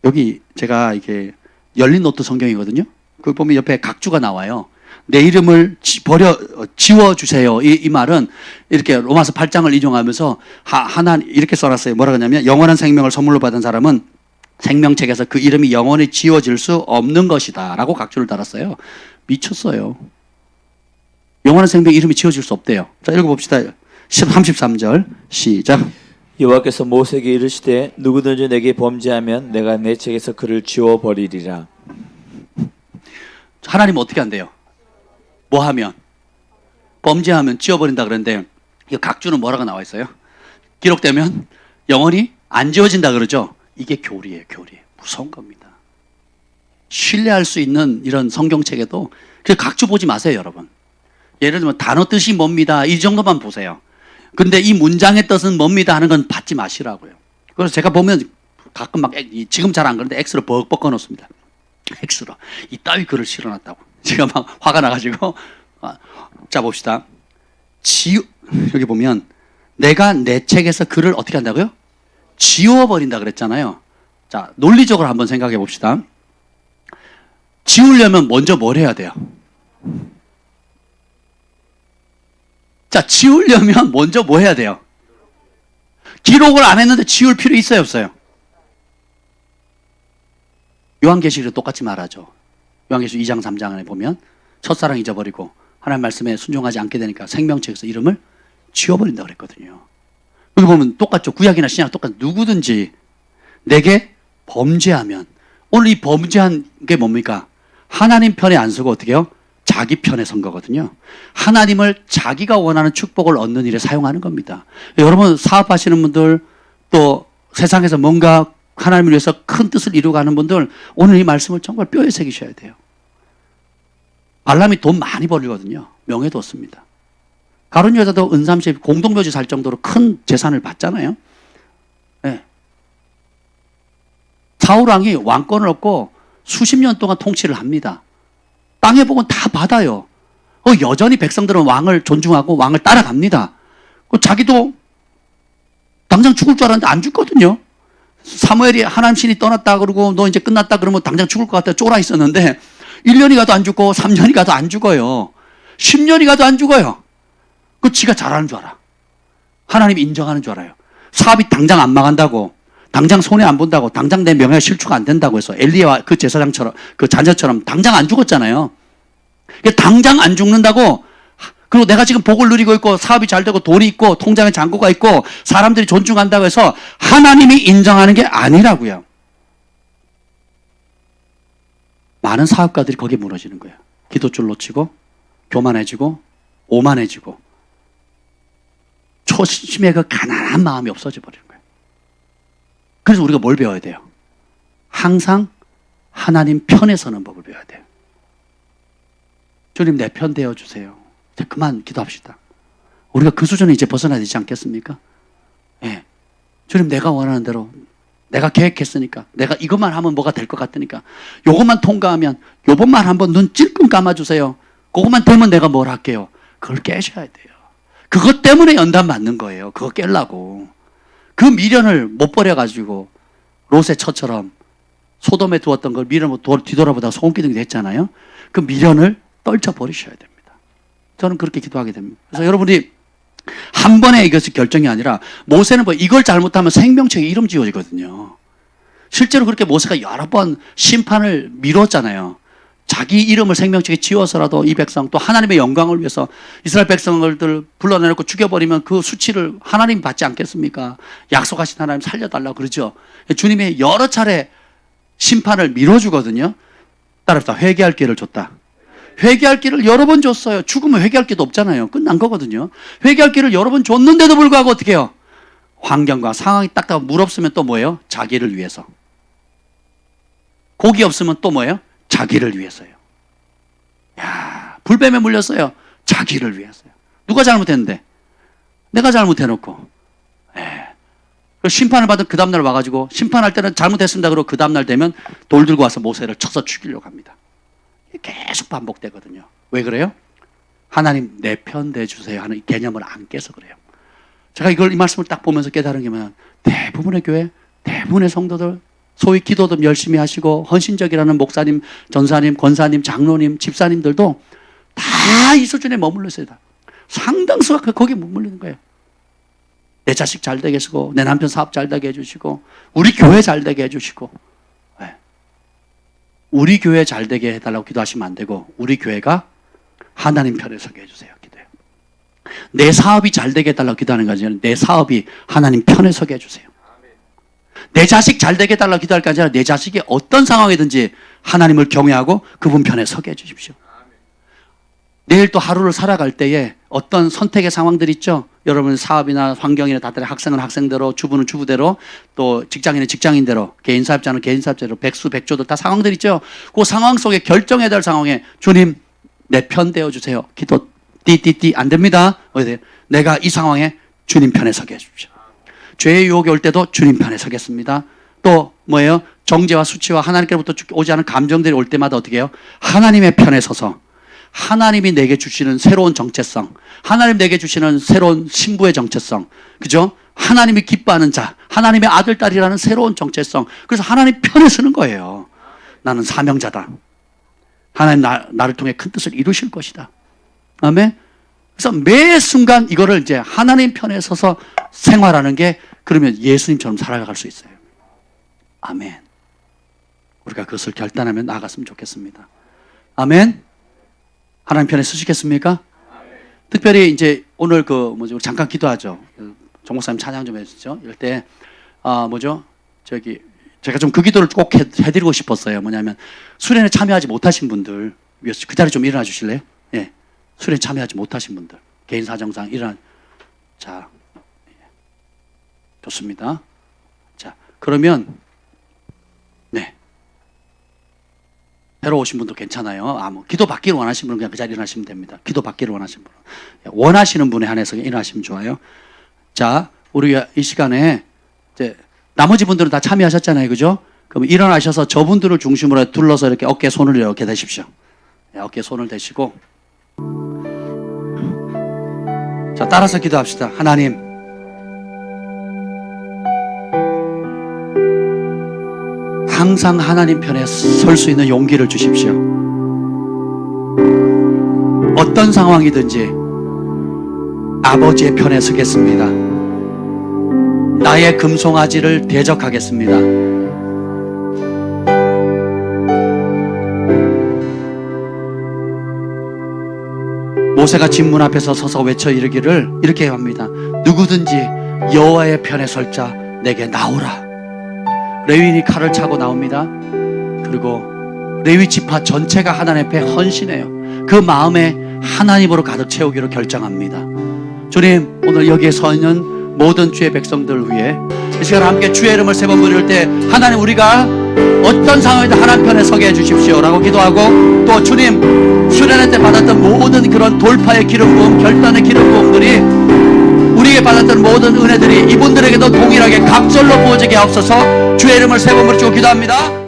여기 제가 이게 열린 노트 성경이거든요. 거기 보면 옆에 각주가 나와요. 내 이름을 지워주세요. 이 말은 이렇게 로마서 8장을 인용하면서 하나님 이렇게 써놨어요. 뭐라 그러냐면 영원한 생명을 선물로 받은 사람은 생명책에서 그 이름이 영원히 지워질 수 없는 것이다 라고 각주를 달았어요. 미쳤어요. 영원한 생명 이름이 지워질 수 없대요. 자, 읽어봅시다. 33절 시작. 여호와께서 모세에게 이르시되 누구든지 내게 범죄하면 내가 내 책에서 그를 지워버리리라. 하나님은 어떻게 한대요? 뭐 하면? 범죄하면 지워버린다 그러는데 이 각주는 뭐라고 나와 있어요? 기록되면 영원히 안 지워진다 그러죠? 이게 교리예요. 무서운 겁니다. 신뢰할 수 있는 이런 성경책에도 그 각주 보지 마세요, 여러분. 예를 들면 단어 뜻이 뭡니다. 이 정도만 보세요. 근데 이 문장의 뜻은 뭡니다 하는 건 받지 마시라고요. 그래서 제가 보면 가끔 막 지금 잘 안 그러는데 X로 벅벅 꺼놓습니다. X로. 이따위 글을 실어놨다고. 제가 막 화가 나가지고. 자, 봅시다. 여기 보면 내가 내 책에서 글을 어떻게 한다고요? 지워버린다 그랬잖아요. 자, 논리적으로 한번 생각해 봅시다. 지우려면 먼저 뭘 해야 돼요? 자, 지우려면 먼저 뭐 해야 돼요? 기록을 안 했는데 지울 필요 있어요, 없어요? 요한계시록도 똑같이 말하죠. 요한계시록 2장 3장에 보면 첫사랑 잊어버리고 하나님 말씀에 순종하지 않게 되니까 생명책에서 이름을 지워버린다고 그랬거든요. 여기 보면 똑같죠. 구약이나 신약 똑같죠. 누구든지 내게 범죄하면, 오늘 이 범죄한 게 뭡니까? 하나님 편에 안 서고 어떻게 해요? 자기 편에 선 거거든요. 하나님을 자기가 원하는 축복을 얻는 일에 사용하는 겁니다. 여러분 사업하시는 분들, 또 세상에서 뭔가 하나님을 위해서 큰 뜻을 이루어가는 분들, 오늘 이 말씀을 정말 뼈에 새기셔야 돼요. 발람이 돈 많이 벌거든요. 명예도 얻습니다. 가룟 여자도 은삼십 공동묘지 살 정도로 큰 재산을 받잖아요. 네. 사울왕이 왕권을 얻고 수십 년 동안 통치를 합니다. 땅의 복은 다 받아요. 여전히 백성들은 왕을 존중하고 왕을 따라갑니다. 자기도 당장 죽을 줄 알았는데 안 죽거든요. 사무엘이 하나님 신이 떠났다 그러고 너 이제 끝났다 그러면 당장 죽을 것 같아 쫄아 있었는데 1년이 가도 안 죽고 3년이 가도 안 죽어요. 10년이 가도 안 죽어요. 지가 잘하는 줄 알아. 하나님이 인정하는 줄 알아요. 사업이 당장 안 망한다고, 당장 손해 안 본다고, 당장 내 명예가 실추가 안 된다고 해서 엘리야와 그 제사장처럼, 그 자녀처럼 당장 안 죽었잖아요. 당장 안 죽는다고, 그리고 내가 지금 복을 누리고 있고 사업이 잘 되고 돈이 있고 통장에 잔고가 있고 사람들이 존중한다고 해서 하나님이 인정하는 게 아니라고요. 많은 사업가들이 거기에 무너지는 거예요. 기도줄 놓치고 교만해지고 오만해지고 초심의 그 가난한 마음이 없어져 버리는 거예요. 그래서 우리가 뭘 배워야 돼요? 항상 하나님 편에 서는 법을 배워야 돼요. 주님 내 편 되어주세요. 이제 그만 기도합시다. 우리가 그 수준에 이제 벗어나야 되지 않겠습니까? 예. 주님 내가 원하는 대로, 내가 계획했으니까, 내가 이것만 하면 뭐가 될 것 같으니까, 요것만 통과하면, 요번만 한번 눈 찔끔 감아주세요. 그것만 되면 내가 뭘 할게요. 그걸 깨셔야 돼요. 그것 때문에 연단 맞는 거예요. 그거 깰라고. 그 미련을 못 버려가지고 롯의 처처럼 소돔에 두었던 걸 미련을 뒤돌아보다가 소금기둥이 됐잖아요. 그 미련을 떨쳐버리셔야 됩니다. 저는 그렇게 기도하게 됩니다. 그래서 여러분이 한 번에 이것이 결정이 아니라, 모세는 뭐 이걸 잘못하면 생명책에 이름 지워지거든요. 실제로 그렇게 모세가 여러 번 심판을 미뤘잖아요. 자기 이름을 생명책에 지워서라도 이 백성 또 하나님의 영광을 위해서 이스라엘 백성들을 불러내놓고 죽여버리면 그 수치를 하나님이 받지 않겠습니까? 약속하신 하나님 살려달라고 그러죠. 주님이 여러 차례 심판을 미뤄주거든요. 따라서 회개할 기회를 줬다. 회개할 기회를 여러 번 줬어요. 죽으면 회개할 기회도 없잖아요. 끝난 거거든요. 회개할 기회를 여러 번 줬는데도 불구하고 어떻게 해요? 환경과 상황이 딱딱 물 없으면 또 뭐예요? 자기를 위해서. 고기 없으면 또 뭐예요? 자기를 위해서요. 야, 불뱀에 물렸어요. 자기를 위해서요. 누가 잘못했는데? 내가 잘못해놓고. 심판을 받은 그 다음날 와가지고 심판할 때는 잘못했습니다. 그러고 그 다음날 되면 돌 들고 와서 모세를 쳐서 죽이려고 합니다. 계속 반복되거든요. 왜 그래요? 하나님 내 편 대주세요 하는 이 개념을 안 깨서 그래요. 제가 이 말씀을 딱 보면서 깨달은 게 뭐냐면 대부분의 교회, 대부분의 성도들 소위 기도도 열심히 하시고 헌신적이라는 목사님, 전사님, 권사님, 장로님, 집사님들도 다 이 수준에 머물러 있어요. 상당수가 거기에 머물리는 거예요. 내 자식 잘 되게 해주고 내 남편 사업 잘 되게 해주시고 우리 교회 잘 되게 해주시고. 우리 교회 잘 되게 해달라고 기도하시면 안 되고 우리 교회가 하나님 편에 서게 해주세요. 기도해요. 내 사업이 잘 되게 해달라고 기도하는 게 아니라 내 사업이 하나님 편에 서게 해주세요. 내 자식 잘 되게 해달라고 기도할 게 아니라 내 자식이 어떤 상황이든지 하나님을 경외하고 그분 편에 서게 해주십시오. 내일 또 하루를 살아갈 때에 어떤 선택의 상황들 있죠. 여러분 사업이나 환경이나 다들 학생은 학생대로, 주부는 주부대로, 또 직장인은 직장인대로, 개인사업자는 개인사업자대로, 백수백조들 다 상황들 있죠. 그 상황 속에 결정해야 될 상황에 주님 내 편 되어주세요. 기도 띠띠띠 안 됩니다. 내가 이 상황에 주님 편에 서게 해주십시오. 죄의 유혹이 올 때도 주님 편에 서겠습니다. 또 뭐예요? 정죄와 수치와 하나님께로부터 오지 않은 감정들이 올 때마다 어떻게 해요? 하나님의 편에 서서 하나님이 내게 주시는 새로운 정체성, 하나님 내게 주시는 새로운 신부의 정체성, 그죠? 하나님이 기뻐하는 자, 하나님의 아들, 딸이라는 새로운 정체성. 그래서 하나님 편에 서는 거예요. 나는 사명자다. 하나님 나를 통해 큰 뜻을 이루실 것이다. 아멘. 그래서 매 순간 이거를 이제 하나님 편에 서서 생활하는 게 그러면 예수님처럼 살아갈 수 있어요. 아멘. 우리가 그것을 결단하면 나아갔으면 좋겠습니다. 아멘. 하나님 편에 서시겠습니까? 특별히 이제 오늘 잠깐 기도하죠. 정 목사님 찬양 좀 해주시죠. 이럴 때 제가 좀 그 기도를 꼭 해드리고 싶었어요. 뭐냐면 수련회 참여하지 못하신 분들 위해서 그 자리 좀 일어나 주실래요? 예, 수련회 참여하지 못하신 분들 개인 사정상 일어나. 자, 좋습니다. 자, 그러면 네. 배로 오신 분도 괜찮아요. 기도 받기를 원하시는 분은 그냥 그 자리에 일어나시면 됩니다. 기도 받기를 원하시는 분은. 원하시는 분에 한해서 일어나시면 좋아요. 자, 우리가 이 시간에 이제 나머지 분들은 다 참여하셨잖아요. 그죠? 그럼 일어나셔서 저분들을 중심으로 둘러서 이렇게 어깨에 손을 이렇게 대십시오. 네, 어깨에 손을 대시고. 자, 따라서 기도합시다. 하나님. 항상 하나님 편에 설 수 있는 용기를 주십시오. 어떤 상황이든지 아버지의 편에 서겠습니다. 나의 금송아지를 대적하겠습니다. 모세가 진문 앞에서 서서 외쳐 이르기를 이렇게 합니다. 누구든지 여호와의 편에 설 자 내게 나오라. 레위인이 칼을 차고 나옵니다. 그리고 레위 지파 전체가 하나님 앞에 헌신해요. 그 마음에 하나님으로 가득 채우기로 결정합니다. 주님, 오늘 여기에 서 있는 모든 주의 백성들을 위해 이 시간 함께 주의 이름을 세 번 부를 때 하나님 우리가 어떤 상황이든 하나님 편에 서게 해주십시오 라고 기도하고, 또 주님 수련회 때 받았던 모든 그런 돌파의 기름 부음, 결단의 기름 부음들이 우리에게 받았던 모든 은혜들이 이분들에게도 동일하게 각절로 부어지게 하옵소서. 주의 이름을 세 번 부르시고 기도합니다.